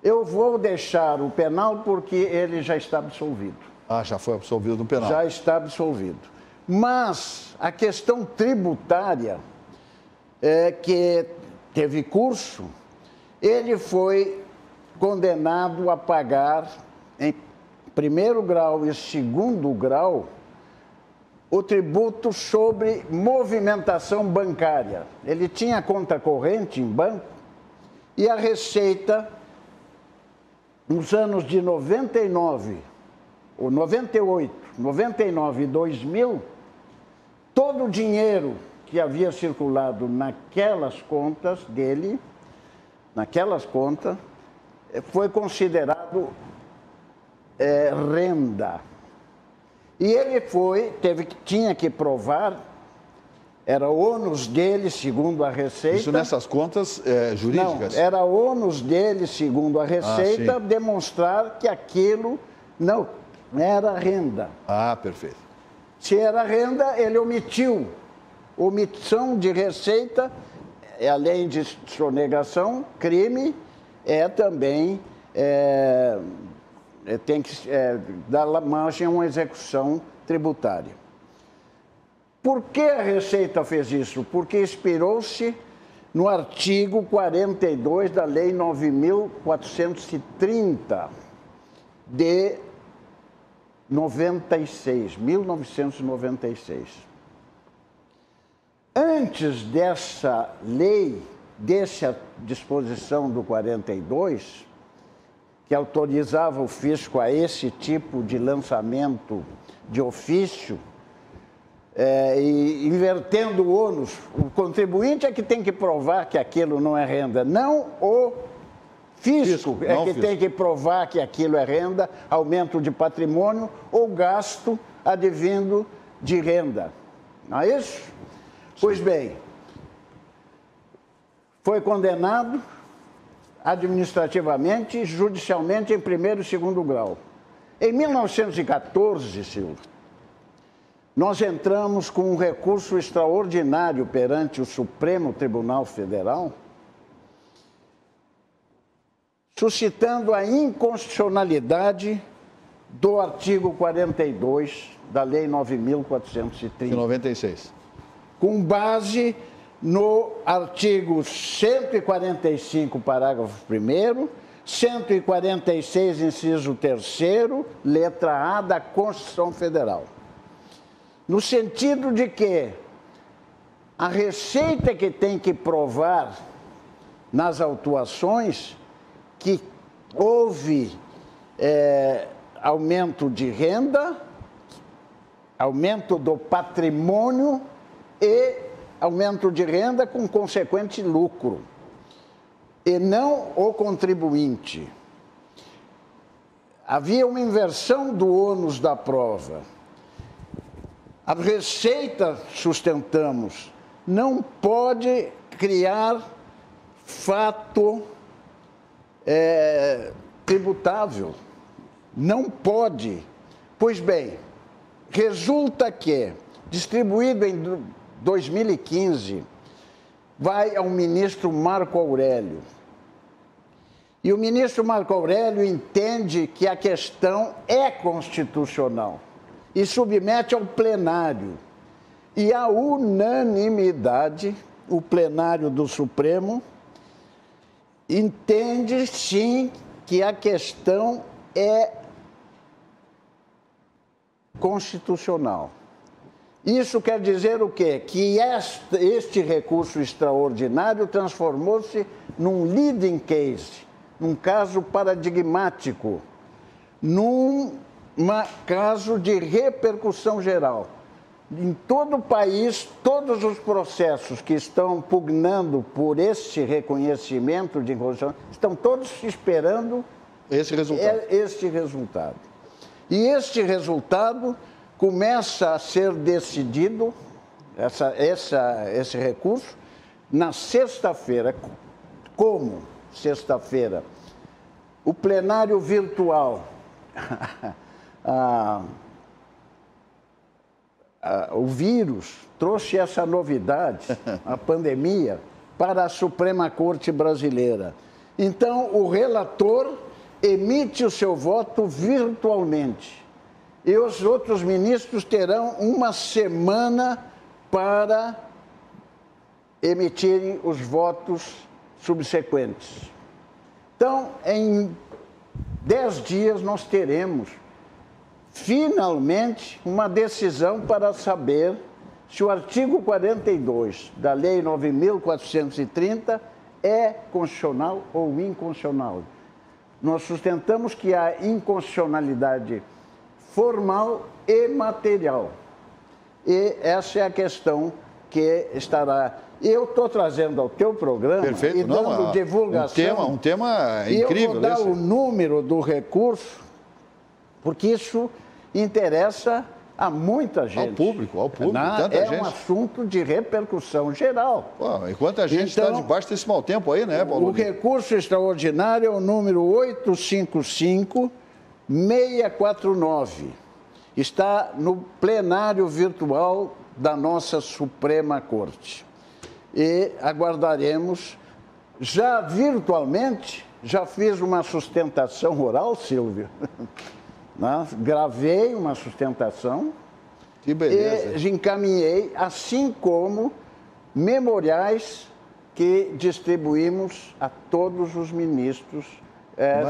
Speaker 2: Eu vou deixar o penal porque ele já está absolvido.
Speaker 1: Ah, já foi absolvido no penal.
Speaker 2: Já está absolvido. Mas a questão tributária, que teve curso, ele foi condenado a pagar em primeiro grau e segundo grau o tributo sobre movimentação bancária. Ele tinha conta corrente em banco e a Receita, nos anos de 99, ou 98, 99 e 2000, todo o dinheiro que havia circulado naquelas contas dele, foi considerado renda. E ele tinha que provar, era ônus dele, segundo a Receita.
Speaker 1: Isso nessas contas jurídicas?
Speaker 2: Não, era ônus dele, segundo a Receita, demonstrar que aquilo não era renda.
Speaker 1: Ah, perfeito.
Speaker 2: Se era renda, ele omitiu. Omissão de receita, além de sonegação, crime, também tem que dar margem a uma execução tributária. Por que a Receita fez isso? Porque inspirou-se no artigo 42 da Lei 9.430 de 1996. Antes dessa lei, dessa disposição do 42, que autorizava o fisco a esse tipo de lançamento de ofício, e invertendo o ônus, o contribuinte é que tem que provar que aquilo não é renda, não o fisco tem que provar que aquilo é renda, aumento de patrimônio ou gasto advindo de renda. Não é isso? Pois bem, foi condenado administrativamente e judicialmente em primeiro e segundo grau. Em 1914, Silvio, nós entramos com um recurso extraordinário perante o Supremo Tribunal Federal, suscitando a inconstitucionalidade do artigo 42 da Lei 9.430.
Speaker 1: De 96.
Speaker 2: Com base no artigo 145, parágrafo 1º, 146, inciso 3º, letra A da Constituição Federal. No sentido de que a Receita que tem que provar nas autuações que houve aumento de renda, aumento do patrimônio e aumento de renda com consequente lucro, e não o contribuinte. Havia uma inversão do ônus da prova. A Receita, sustentamos, não pode criar fato tributável. Não pode. Pois bem, resulta que, distribuído em 2015, vai ao ministro Marco Aurélio. E o ministro Marco Aurélio entende que a questão é constitucional e submete ao plenário. E a unanimidade, o plenário do Supremo, entende sim que a questão é constitucional. Isso quer dizer o quê? Que este recurso extraordinário transformou-se num leading case, num caso paradigmático, num caso de repercussão geral. Em todo o país, todos os processos que estão pugnando por este reconhecimento de inconstitucionalidade estão todos esperando
Speaker 1: esse resultado.
Speaker 2: E este resultado começa a ser decidido, esse recurso, na sexta-feira. Como sexta-feira? O plenário virtual, o vírus trouxe essa novidade, a pandemia, para a Suprema Corte Brasileira. Então, o relator emite o seu voto virtualmente. E os outros ministros terão uma semana para emitirem os votos subsequentes. Então, em 10 dias, nós teremos, finalmente, uma decisão para saber se o artigo 42 da Lei 9.430 é constitucional ou inconstitucional. Nós sustentamos que há inconstitucionalidade formal e material. E essa é a questão que estará... Eu estou trazendo ao teu programa e dando divulgação.
Speaker 1: Um tema incrível.
Speaker 2: E eu vou dar o número do recurso, porque isso interessa a muita gente.
Speaker 1: Ao público, tanta gente.
Speaker 2: É um assunto de repercussão geral.
Speaker 1: E quanta gente está debaixo desse mau tempo aí, né, Paulo?
Speaker 2: O recurso extraordinário é o número 855-649. Está no plenário virtual da nossa Suprema Corte. E aguardaremos, já virtualmente, já fiz uma sustentação oral, Silvio. Gravei uma sustentação.
Speaker 1: Que beleza.
Speaker 2: E encaminhei, assim como memoriais que distribuímos a todos os ministros,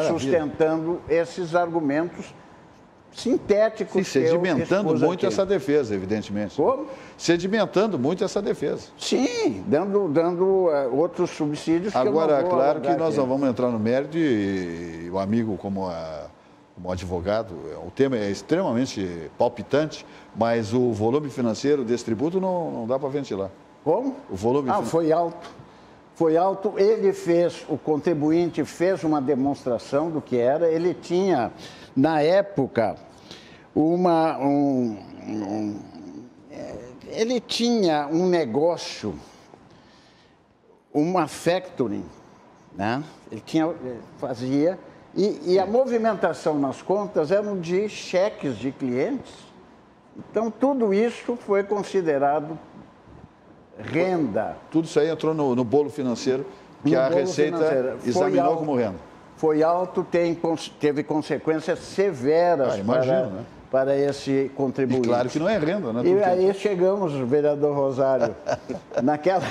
Speaker 2: sustentando esses argumentos sintéticos.
Speaker 1: Sim, sedimentando muito essa defesa, evidentemente.
Speaker 2: Como?
Speaker 1: Sedimentando muito essa defesa.
Speaker 2: Sim, dando outros subsídios.
Speaker 1: Agora, claro que nós não vamos entrar no mérito e o amigo, como advogado, o tema é extremamente palpitante, mas o volume financeiro desse tributo não dá para ventilar.
Speaker 2: Como?
Speaker 1: O volume
Speaker 2: foi alto. Foi alto. O contribuinte fez uma demonstração do que era. Ele tinha, na época, ele tinha um negócio, uma factoring, né? Ele fazia, e a movimentação nas contas eram de cheques de clientes. Então, tudo isso foi considerado renda.
Speaker 1: Tudo isso aí entrou no bolo financeiro que a Receita examinou como renda.
Speaker 2: Foi alto, teve consequências severas para esse contribuinte.
Speaker 1: E claro que não é renda, né?
Speaker 2: E aí chegamos, vereador Rosário, naquela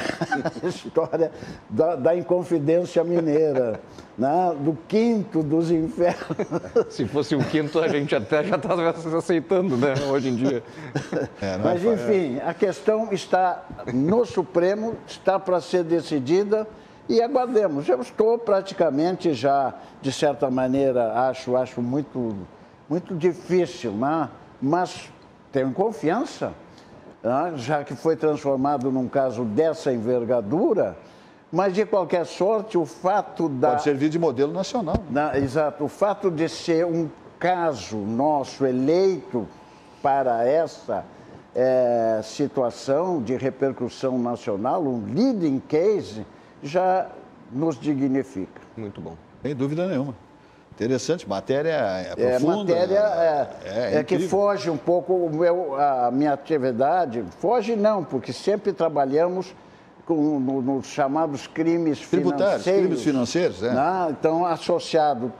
Speaker 2: história da Inconfidência Mineira, né? Do quinto dos infernos.
Speaker 4: Se fosse o quinto, a gente até já estava aceitando, né? Hoje em dia.
Speaker 2: Mas, enfim, a questão está no Supremo, está para ser decidida. E aguardemos. Eu estou praticamente já, de certa maneira, acho muito difícil, né? Mas tenho confiança, né? Já que foi transformado num caso dessa envergadura, mas de qualquer sorte o fato
Speaker 1: Pode servir de modelo nacional.
Speaker 2: Exato. O fato de ser um caso nosso eleito para essa situação de repercussão nacional, um leading case, já nos dignifica.
Speaker 4: Muito bom.
Speaker 1: Sem dúvida nenhuma. Interessante, matéria profunda.
Speaker 2: Matéria que foge um pouco a minha atividade. Foge não, porque sempre trabalhamos nos chamados crimes
Speaker 1: tributários.
Speaker 2: Financeiros.
Speaker 1: Crimes financeiros,
Speaker 2: Então, associado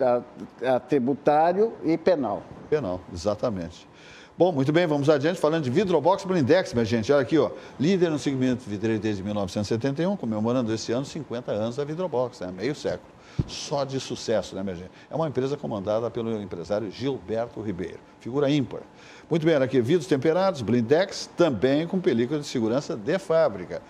Speaker 2: a tributário e penal.
Speaker 1: Penal, exatamente. Bom, muito bem, vamos adiante, falando de Vidrobox Blindex, minha gente. Olha aqui, ó, líder no segmento vidreiro desde 1971, comemorando esse ano 50 anos da Vidrobox, né? Meio século. só de sucesso, né, minha gente? É uma empresa comandada pelo empresário Gilberto Ribeiro, figura ímpar. Muito bem, aqui, vidros temperados, blindex, também com película de segurança de fábrica.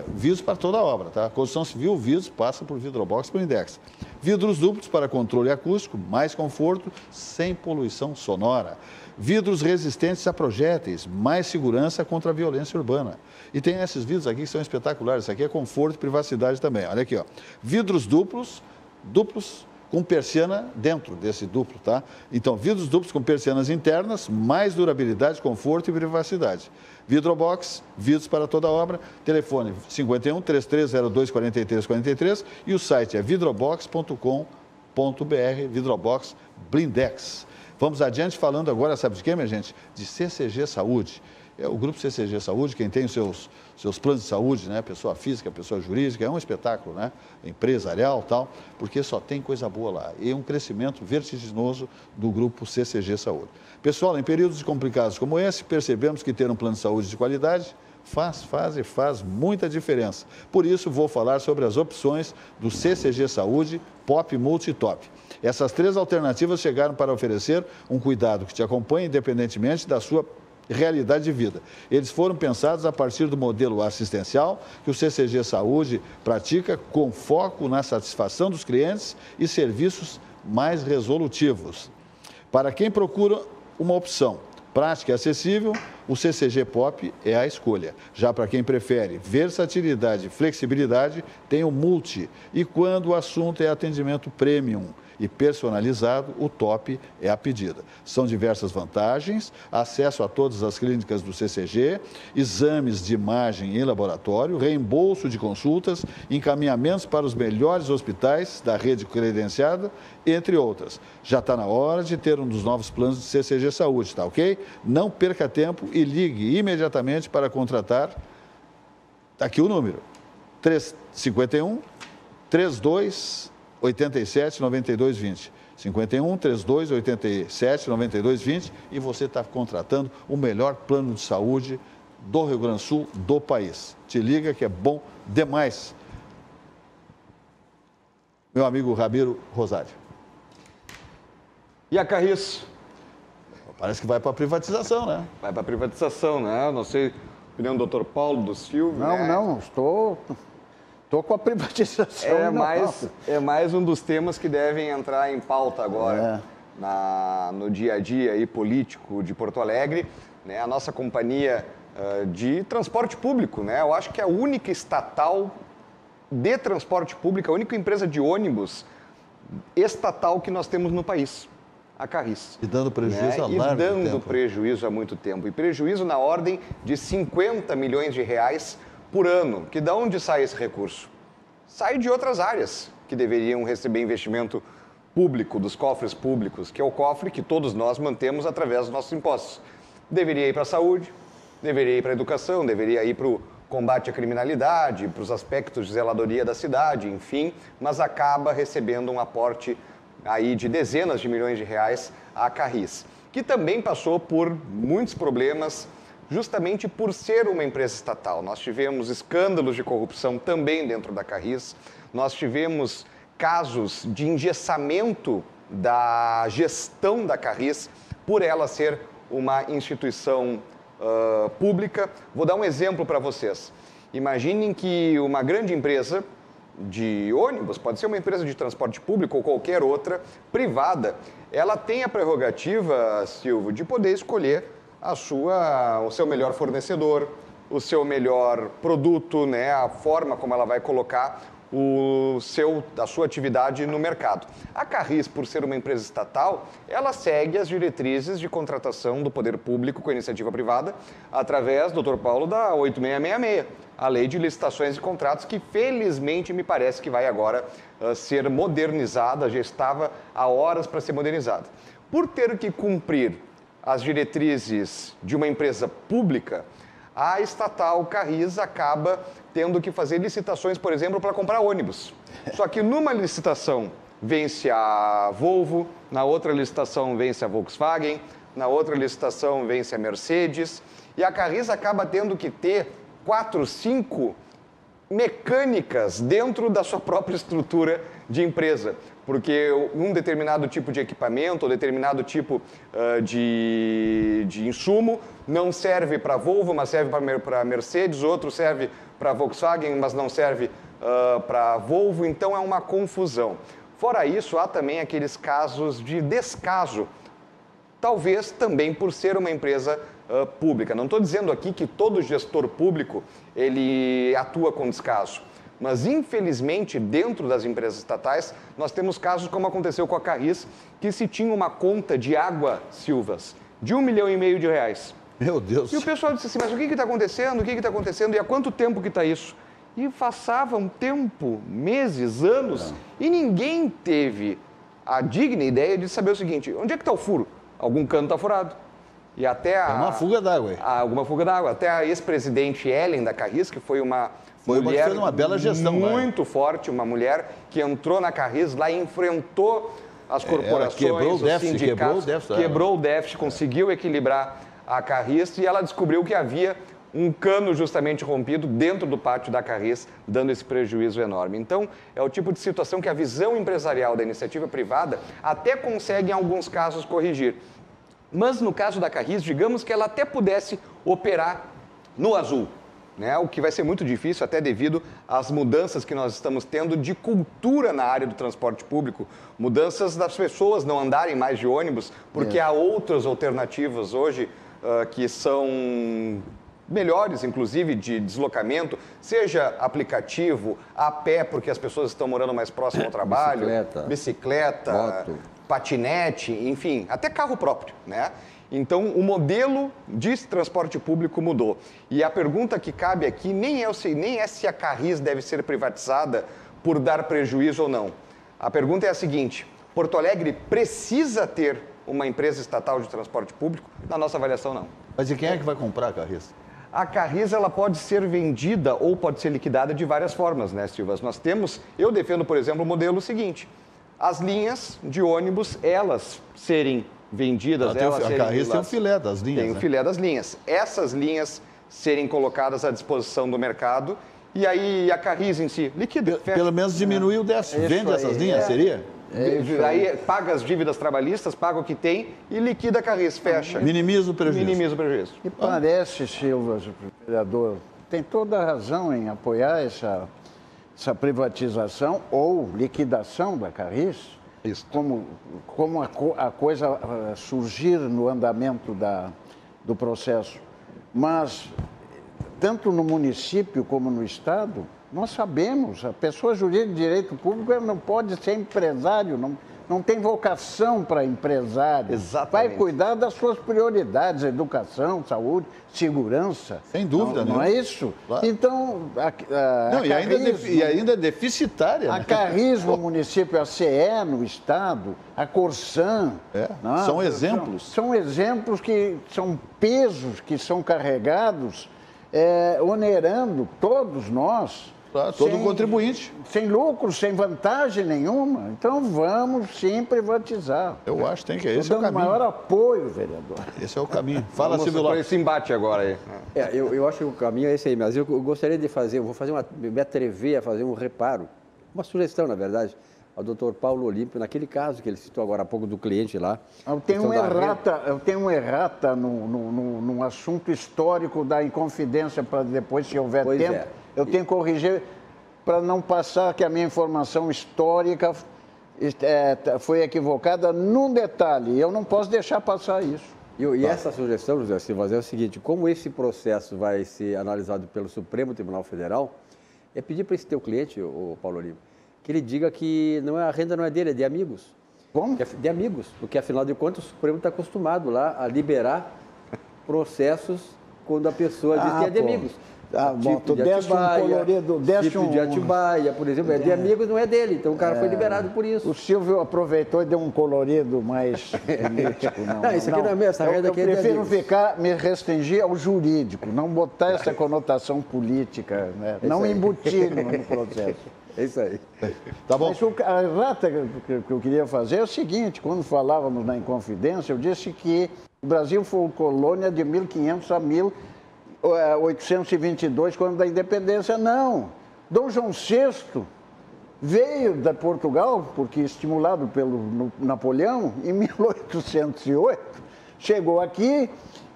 Speaker 1: Vidros para toda a obra, tá? Construção civil, vidros, passa por vidrobox, blindex. Vidros duplos para controle acústico, mais conforto, sem poluição sonora. Vidros resistentes a projéteis, mais segurança contra a violência urbana. E tem esses vidros aqui que são espetaculares. Isso aqui é conforto e privacidade também. Olha aqui, ó. Vidros duplos com persiana dentro desse duplo, tá? Então, vidros duplos com persianas internas, mais durabilidade, conforto e privacidade. Vidrobox, vidros para toda obra, telefone 51 3302 4343 e o site é vidrobox.com.br, Vidrobox Blindex. Vamos adiante falando agora, sabe de quê, minha gente? De CCG Saúde. O Grupo CCG Saúde, quem tem os seus planos de saúde, né? Pessoa física, pessoa jurídica, é um espetáculo, né? Empresarial e tal, porque só tem coisa boa lá. E um crescimento vertiginoso do Grupo CCG Saúde. Pessoal, em períodos complicados como esse, percebemos que ter um plano de saúde de qualidade faz muita diferença. Por isso, vou falar sobre as opções do CCG Saúde Pop Multitop. Essas 3 alternativas chegaram para oferecer um cuidado que te acompanha independentemente da sua realidade de vida. Eles foram pensados a partir do modelo assistencial que o CCG Saúde pratica com foco na satisfação dos clientes e serviços mais resolutivos. Para quem procura uma opção prática e acessível, o CCG Pop é a escolha. Já para quem prefere versatilidade e flexibilidade, tem o Multi. E quando o assunto é atendimento premium e personalizado, o Top é a pedida. São diversas vantagens: acesso a todas as clínicas do CCG, exames de imagem em laboratório, reembolso de consultas, encaminhamentos para os melhores hospitais da rede credenciada, entre outras. Já está na hora de ter um dos novos planos de CCG Saúde, tá ok? Não perca tempo e ligue imediatamente para contratar. Está aqui o número: 351 32 87 92 20. 51 32 87 92 20 e você está contratando o melhor plano de saúde do Rio Grande do Sul, do país. Te liga que é bom demais. Meu amigo Ramiro Rosário.
Speaker 4: E a Carris?
Speaker 1: Parece que vai para a privatização, né?
Speaker 4: Vai para a privatização, né? Não sei, opinião do Dr. Paulo do Silvio.
Speaker 2: Não, estou com a privatização.
Speaker 4: É mais um dos temas que devem entrar em pauta agora no dia a dia aí, político de Porto Alegre. Né? A nossa companhia de transporte público, né? Eu acho que é a única estatal de transporte público, a única empresa de ônibus estatal que nós temos no país, a Carris.
Speaker 1: E dando prejuízo há largo tempo.
Speaker 4: E dando prejuízo há muito tempo. E prejuízo na ordem de 50 milhões de reais por ano. Que de onde sai esse recurso? Sai de outras áreas que deveriam receber investimento público, dos cofres públicos, que é o cofre que todos nós mantemos através dos nossos impostos. Deveria ir para a saúde, deveria ir para a educação, deveria ir para o combate à criminalidade, para os aspectos de zeladoria da cidade, enfim, mas acaba recebendo um aporte aí de dezenas de milhões de reais à Carris, que também passou por muitos problemas justamente por ser uma empresa estatal. Nós tivemos escândalos de corrupção também dentro da Carris, nós tivemos casos de engessamento da gestão da Carris por ela ser uma instituição pública. Vou dar um exemplo para vocês. Imaginem que uma grande empresa de ônibus, pode ser uma empresa de transporte público ou qualquer outra privada, ela tem a prerrogativa, Silvio, de poder escolher o seu melhor fornecedor, o seu melhor produto, né, a forma como ela vai colocar a sua atividade no mercado. A Carris, por ser uma empresa estatal, ela segue as diretrizes de contratação do poder público com a iniciativa privada através, doutor Paulo, da 8666, a lei de licitações e contratos, que felizmente me parece que vai agora ser modernizada, já estava há horas para ser modernizada. Por ter que cumprir as diretrizes de uma empresa pública, a estatal Carris acaba tendo que fazer licitações, por exemplo, para comprar ônibus. Só que numa licitação vence a Volvo, na outra licitação vence a Volkswagen, na outra licitação vence a Mercedes, e a Carris acaba tendo que ter 4, 5 mecânicas dentro da sua própria estrutura de empresa. Porque um determinado tipo de equipamento, ou determinado tipo de insumo não serve para a Volvo, mas serve para a Mercedes, outro serve para a Volkswagen, mas não serve para a Volvo, então é uma confusão. Fora isso, há também aqueles casos de descaso, talvez também por ser uma empresa pública. Não estou dizendo aqui que todo gestor público ele atua com descaso, mas infelizmente dentro das empresas estatais nós temos casos como aconteceu com a Carris, que se tinha uma conta de água, Silvas, de R$1,5 milhão.
Speaker 1: Meu Deus.
Speaker 4: E o pessoal disse assim, mas o que está acontecendo? O que está acontecendo? E há quanto tempo que está isso? E passava um tempo, meses, anos, e ninguém teve a digna ideia de saber o seguinte, onde é que está o furo? Algum cano está furado. E até
Speaker 1: uma fuga d'água aí.
Speaker 4: Alguma fuga d'água. Até a ex-presidente Ellen da Carris, que foi uma mulher
Speaker 1: que fez uma bela gestão,
Speaker 4: muito forte, uma mulher que entrou na Carris lá e enfrentou as corporações,
Speaker 1: quebrou o déficit,
Speaker 4: os sindicatos, quebrou o déficit, conseguiu equilibrar a Carris e ela descobriu que havia um cano justamente rompido dentro do pátio da Carris, dando esse prejuízo enorme. Então, é o tipo de situação que a visão empresarial da iniciativa privada até consegue, em alguns casos, corrigir. Mas, no caso da Carris, digamos que ela até pudesse operar no azul, né? O que vai ser muito difícil, até devido às mudanças que nós estamos tendo de cultura na área do transporte público, mudanças das pessoas não andarem mais de ônibus, porque há outras alternativas hoje que são melhores, inclusive, de deslocamento, seja aplicativo, a pé, porque as pessoas estão morando mais próximo ao trabalho, bicicleta
Speaker 3: moto,
Speaker 4: patinete, enfim, até carro próprio, né? Então, o modelo de transporte público mudou. E a pergunta que cabe aqui nem é se a Carris deve ser privatizada por dar prejuízo ou não. A pergunta é a seguinte, Porto Alegre precisa ter uma empresa estatal de transporte público? Na nossa avaliação, não.
Speaker 1: Mas e quem é que vai comprar a Carris?
Speaker 4: A Carris, ela pode ser vendida ou pode ser liquidada de várias formas, né, Silvas? Eu defendo, por exemplo, o modelo seguinte, as linhas de ônibus, elas serem vendidas,
Speaker 1: a Carris tem um filé das linhas.
Speaker 4: Tem um filé das linhas. Essas linhas serem colocadas à disposição do mercado e aí a Carris em si liquida.
Speaker 1: Pelo menos diminuir o déficit. Vende essas linhas, seria?
Speaker 4: Aí paga as dívidas trabalhistas, paga o que tem e liquida a Carris, fecha.
Speaker 1: Minimiza o prejuízo.
Speaker 4: Minimiza o prejuízo.
Speaker 2: E parece, Silva, vereador, tem toda a razão em apoiar essa privatização ou liquidação da Carris.
Speaker 1: Isso.
Speaker 2: Como a coisa surgir no andamento do processo. Mas, tanto no município como no Estado, nós sabemos, a pessoa jurídica de direito público ela não pode ser empresário, não tem vocação para empresário.
Speaker 4: Exatamente.
Speaker 2: Vai cuidar das suas prioridades, educação, saúde, segurança.
Speaker 1: Sem dúvida,
Speaker 2: não é isso?
Speaker 1: Claro.
Speaker 2: Então,
Speaker 1: e ainda é deficitária.
Speaker 2: A Carris no município, a CE no Estado, a Corsan.
Speaker 1: São exemplos.
Speaker 2: São exemplos que são pesos que são carregados, onerando todos nós.
Speaker 1: Claro, todo contribuinte.
Speaker 2: Sem lucro, sem vantagem nenhuma. Então vamos sim privatizar.
Speaker 1: Eu acho que esse é o caminho.
Speaker 2: Maior apoio, vereador.
Speaker 1: Esse é o caminho. Fala, Silvio
Speaker 4: Lopes. Esse embate agora aí.
Speaker 3: Eu acho que o caminho é esse aí, mas eu gostaria de fazer, me atrever a fazer um reparo, uma sugestão, na verdade, ao doutor Paulo Olímpio, naquele caso que ele citou agora há pouco do cliente lá.
Speaker 2: Eu tenho um errata num assunto histórico da Inconfidência, para depois, se houver tempo, eu tenho que corrigir para não passar que a minha informação histórica foi equivocada num detalhe. Eu não posso deixar passar isso.
Speaker 3: E essa sugestão, José Silva, é o seguinte, como esse processo vai ser analisado pelo Supremo Tribunal Federal, é pedir para esse teu cliente, o Paulo Olímpio, que ele diga que a renda não é dele, é de amigos.
Speaker 2: Como?
Speaker 3: De amigos, porque afinal de contas o Supremo está acostumado lá a liberar processos quando a pessoa diz que é de amigos.
Speaker 2: Bom, tu deste um colorido,
Speaker 3: de Atibaia, por exemplo, é de amigos, não é dele, então o cara foi liberado por isso.
Speaker 2: O Silvio aproveitou e deu um colorido mais político.
Speaker 3: Isso aqui não é mesmo, essa renda aqui é de amigos.
Speaker 2: Eu prefiro me restringir ao jurídico, não botar essa conotação política, né? Não embutir no processo.
Speaker 3: É isso aí.
Speaker 1: Tá bom.
Speaker 2: Mas a errata que eu queria fazer é o seguinte, quando falávamos na Inconfidência, eu disse que o Brasil foi colônia de 1500 a 1822, quando da independência. Não. Dom João VI veio de Portugal, porque estimulado pelo Napoleão, em 1808, chegou aqui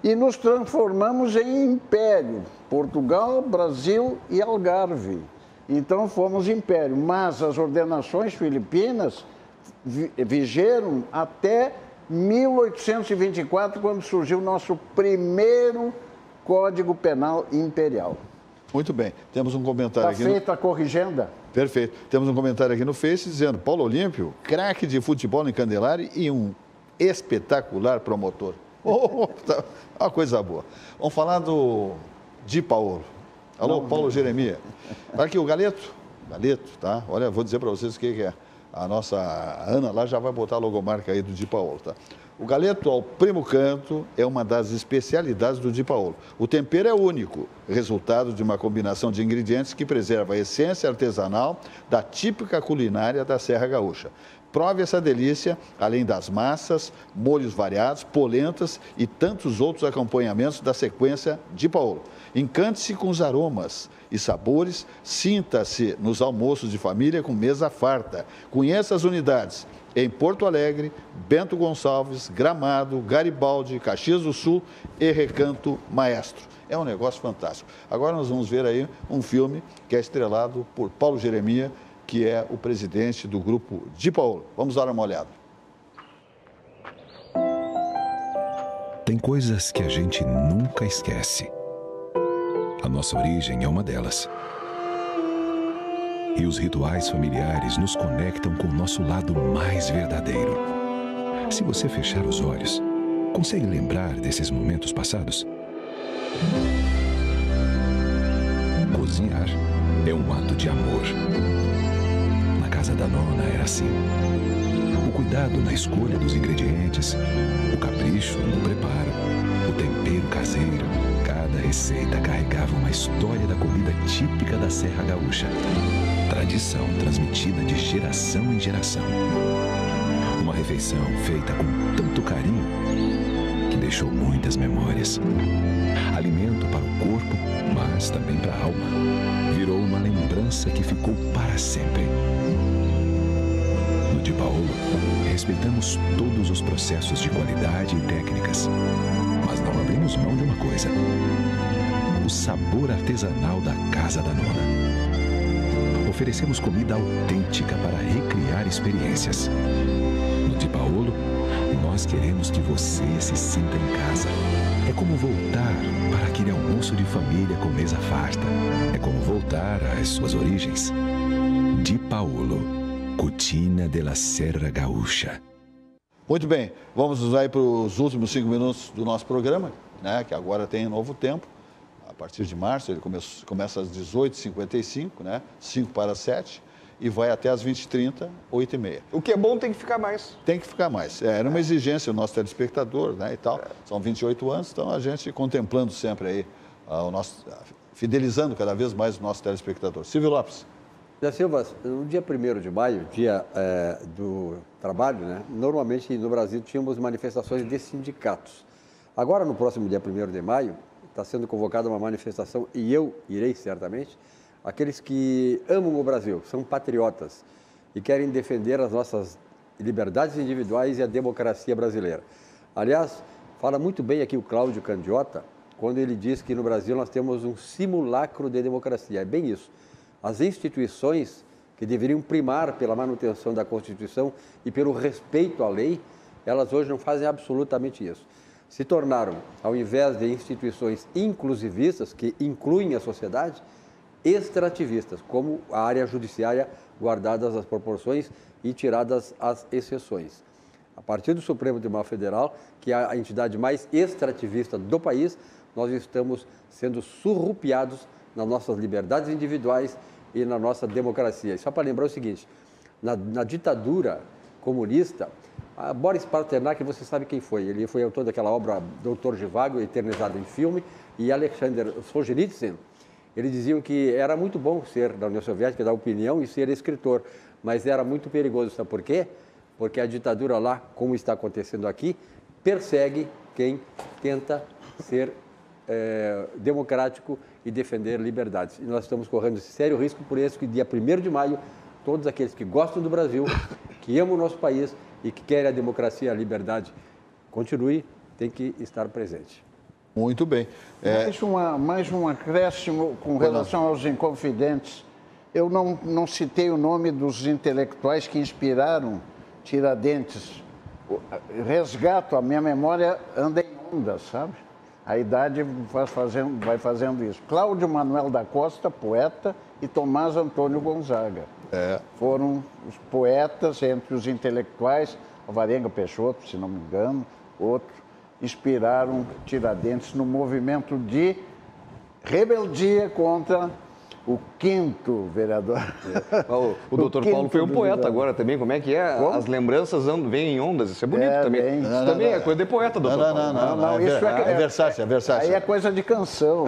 Speaker 2: e nos transformamos em império. Portugal, Brasil e Algarve. Então fomos império, mas as ordenações filipinas vigeram até 1824, quando surgiu o nosso primeiro Código Penal Imperial.
Speaker 1: Muito bem. Temos um comentário aqui.
Speaker 2: Está feita a corrigenda?
Speaker 1: Perfeito. Temos um comentário aqui no Face dizendo: Paulo Olímpio, craque de futebol em Candelária e um espetacular promotor. Oh, tá. Uma coisa boa. Vamos falar do Di Paolo. Alô, Paulo Jeremias. Aqui o Galeto. Galeto, tá? Olha, vou dizer para vocês o que é. A nossa Ana lá já vai botar a logomarca aí do Di Paolo, tá? O galeto ao primo canto é uma das especialidades do Di Paolo. O tempero é único, resultado de uma combinação de ingredientes que preserva a essência artesanal da típica culinária da Serra Gaúcha. Prove essa delícia, além das massas, molhos variados, polentas e tantos outros acompanhamentos da sequência Di Paolo. Encante-se com os aromas e sabores, sinta-se nos almoços de família com mesa farta. Conheça as unidades em Porto Alegre, Bento Gonçalves, Gramado, Garibaldi, Caxias do Sul e Recanto Maestro. É um negócio fantástico. Agora nós vamos ver aí um filme que é estrelado por Paulo Jeremias, que é o presidente do grupo Di Paolo. Vamos dar uma olhada.
Speaker 8: Tem coisas que a gente nunca esquece. A nossa origem é uma delas. E os rituais familiares nos conectam com o nosso lado mais verdadeiro. Se você fechar os olhos, consegue lembrar desses momentos passados? Cozinhar é um ato de amor. Na casa da nona era assim. O cuidado na escolha dos ingredientes, o capricho no preparo, o tempero caseiro. Cada receita carregava uma história da comida típica da Serra Gaúcha. Tradição transmitida de geração em geração. Uma refeição feita com tanto carinho que deixou muitas memórias. Alimento para o corpo, mas também para a alma. Virou uma lembrança que ficou para sempre. No Di Paolo, respeitamos todos os processos de qualidade e técnicas. Mas não abrimos mão de uma coisa: o sabor artesanal da Casa da Nona. Oferecemos comida autêntica para recriar experiências. No Di Paolo, nós queremos que você se sinta em casa. É como voltar para aquele almoço de família com mesa farta. É como voltar às suas origens. Di Paolo, Cucina de la Serra Gaúcha.
Speaker 1: Muito bem, vamos usar aí para os últimos 5 minutos do nosso programa, né, que agora tem novo tempo. A partir de março, ele começa às 18h55, né, 5 para 7, e vai até às 20h30, 8h30.
Speaker 4: O que é bom tem que ficar mais.
Speaker 1: Tem que ficar mais. Era uma exigência do nosso telespectador, né, e tal. São 28 anos, então a gente contemplando sempre aí, fidelizando cada vez mais o nosso telespectador. Silvio Lopes.
Speaker 3: Zé Silva, no dia 1º de maio, dia do trabalho, né, normalmente no Brasil tínhamos manifestações de sindicatos. Agora, no próximo dia 1º de maio, está sendo convocada uma manifestação, e eu irei certamente, aqueles que amam o Brasil, são patriotas e querem defender as nossas liberdades individuais e a democracia brasileira. Aliás, fala muito bem aqui o Cláudio Candiota, quando ele diz que no Brasil nós temos um simulacro de democracia. É bem isso. As instituições que deveriam primar pela manutenção da Constituição e pelo respeito à lei, elas hoje não fazem absolutamente isso. Se tornaram, ao invés de instituições inclusivistas, que incluem a sociedade, extrativistas, como a área judiciária, guardadas as proporções e tiradas as exceções. A partir do Supremo Tribunal Federal, que é a entidade mais extrativista do país, nós estamos sendo surrupiados nas nossas liberdades individuais e na nossa democracia. E só para lembrar o seguinte, na ditadura comunista, Boris Pasternak, você sabe quem foi, ele foi autor daquela obra Doutor Zhivago, eternizada em filme, e Alexander Solzhenitsyn. Eles diziam que era muito bom ser da União Soviética, dar opinião e ser escritor, mas era muito perigoso, sabe por quê? Porque a ditadura lá, como está acontecendo aqui, persegue quem tenta ser democrático e defender liberdades. E nós estamos correndo esse sério risco, por isso que dia 1º de maio, todos aqueles que gostam do Brasil, que amam o nosso país e que querem a democracia e a liberdade continue, tem que estar presente.
Speaker 1: Muito bem.
Speaker 2: Mais um acréscimo com relação aos Inconfidentes. Eu não citei o nome dos intelectuais que inspiraram Tiradentes. Resgato, a minha memória anda em ondas, sabe? A idade vai fazendo isso. Cláudio Manuel da Costa, poeta, e Tomás Antônio Gonzaga. Foram os poetas entre os intelectuais, Alvarenga Peixoto, se não me engano, outro, inspiraram Tiradentes no movimento de rebeldia contra o 5º vereador.
Speaker 4: O doutor Paulo foi um poeta agora também, como é que é? Como? As lembranças vêm em ondas, isso é bonito também. Isso também é coisa de poeta, doutor Paulo.
Speaker 2: Não, isso
Speaker 1: é Versáce, é Versáce.
Speaker 2: Aí é coisa de canção.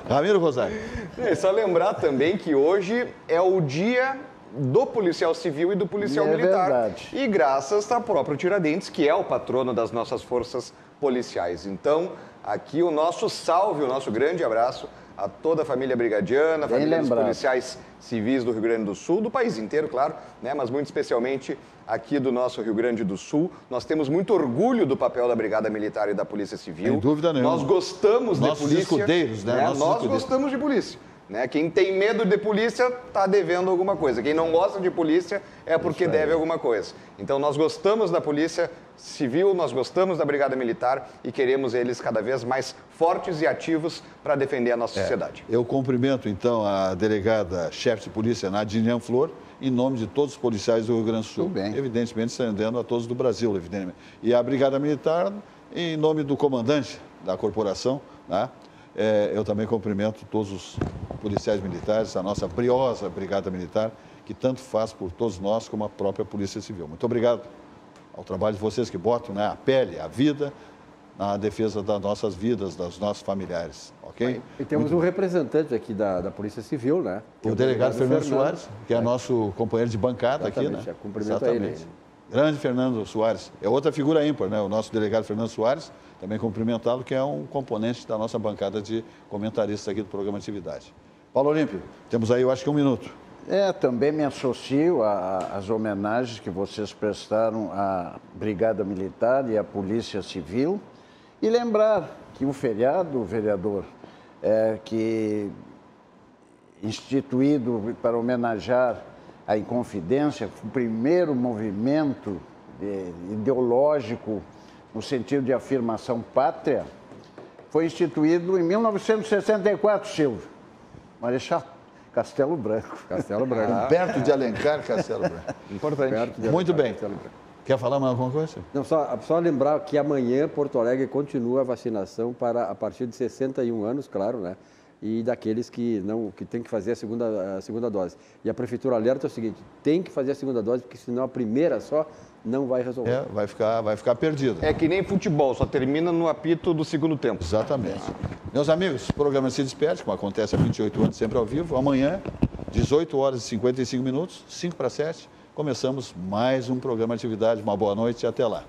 Speaker 1: Ramiro Rosário.
Speaker 4: É só lembrar também que hoje é o dia do policial civil e do policial militar.
Speaker 2: Verdade.
Speaker 4: E graças ao próprio Tiradentes, que é o patrono das nossas forças policiais. Então, aqui o nosso salve, o nosso grande abraço a toda a família brigadiana, a família dos policiais civis do Rio Grande do Sul, do país inteiro, claro, né? Mas muito especialmente aqui do nosso Rio Grande do Sul. Nós temos muito orgulho do papel da Brigada Militar e da Polícia Civil.
Speaker 1: Sem dúvida nenhuma.
Speaker 4: Nós gostamos de polícia.
Speaker 1: Escudeiros, né?
Speaker 4: Nós gostamos de polícia. Né? Quem tem medo de polícia está devendo alguma coisa. Quem não gosta de polícia é porque deve alguma coisa. Então, nós gostamos da Polícia Civil, nós gostamos da Brigada Militar e queremos eles cada vez mais fortes e ativos para defender a nossa sociedade.
Speaker 1: Eu cumprimento, então, a delegada-chefe de polícia, Nadine Flor, em nome de todos os policiais do Rio Grande do Sul. Evidentemente, estendendo a todos do Brasil, evidentemente. E a Brigada Militar, em nome do comandante da corporação, né? Eu também cumprimento todos os policiais militares, a nossa briosa Brigada Militar, que tanto faz por todos nós como a própria Polícia Civil. Muito obrigado ao trabalho de vocês que botam, né, a pele, a vida, na defesa das nossas vidas, dos nossos familiares, ok?
Speaker 3: E temos um representante aqui da Polícia Civil, né?
Speaker 1: O delegado Fernando Soares, que é nosso companheiro de bancada aqui, né?
Speaker 3: Cumprimento a ele.
Speaker 1: Grande Fernando Soares. É outra figura ímpar, né? O nosso delegado Fernando Soares, também cumprimentá-lo, que é um componente da nossa bancada de comentaristas aqui do programa Atividade. Paulo Olímpio, temos aí, eu acho que 1 minuto.
Speaker 2: Também me associo às homenagens que vocês prestaram à Brigada Militar e à Polícia Civil. E lembrar que o feriado, vereador, que instituído para homenagear a Inconfidência, o primeiro movimento ideológico no sentido de afirmação pátria, foi instituído em 1964, Silvio. Marechal Castelo Branco.
Speaker 3: Castelo Branco.
Speaker 1: Perto de Alencar, Castelo Branco.
Speaker 4: Importante.
Speaker 1: Muito bem. Quer falar mais alguma coisa?
Speaker 3: Não, só lembrar que amanhã Porto Alegre continua a vacinação para a partir de 61 anos, claro, né? E daqueles que tem que fazer a segunda dose. E a Prefeitura alerta o seguinte, tem que fazer a segunda dose, porque senão a primeira só não vai resolver.
Speaker 1: Vai ficar perdido.
Speaker 4: É que nem futebol, só termina no apito do segundo tempo.
Speaker 1: Exatamente. Meus amigos, o programa se despede, como acontece há 28 anos, sempre ao vivo. Amanhã, 18 horas e 55 minutos, 5 para 7, começamos mais um programa Atividade. Uma boa noite e até lá.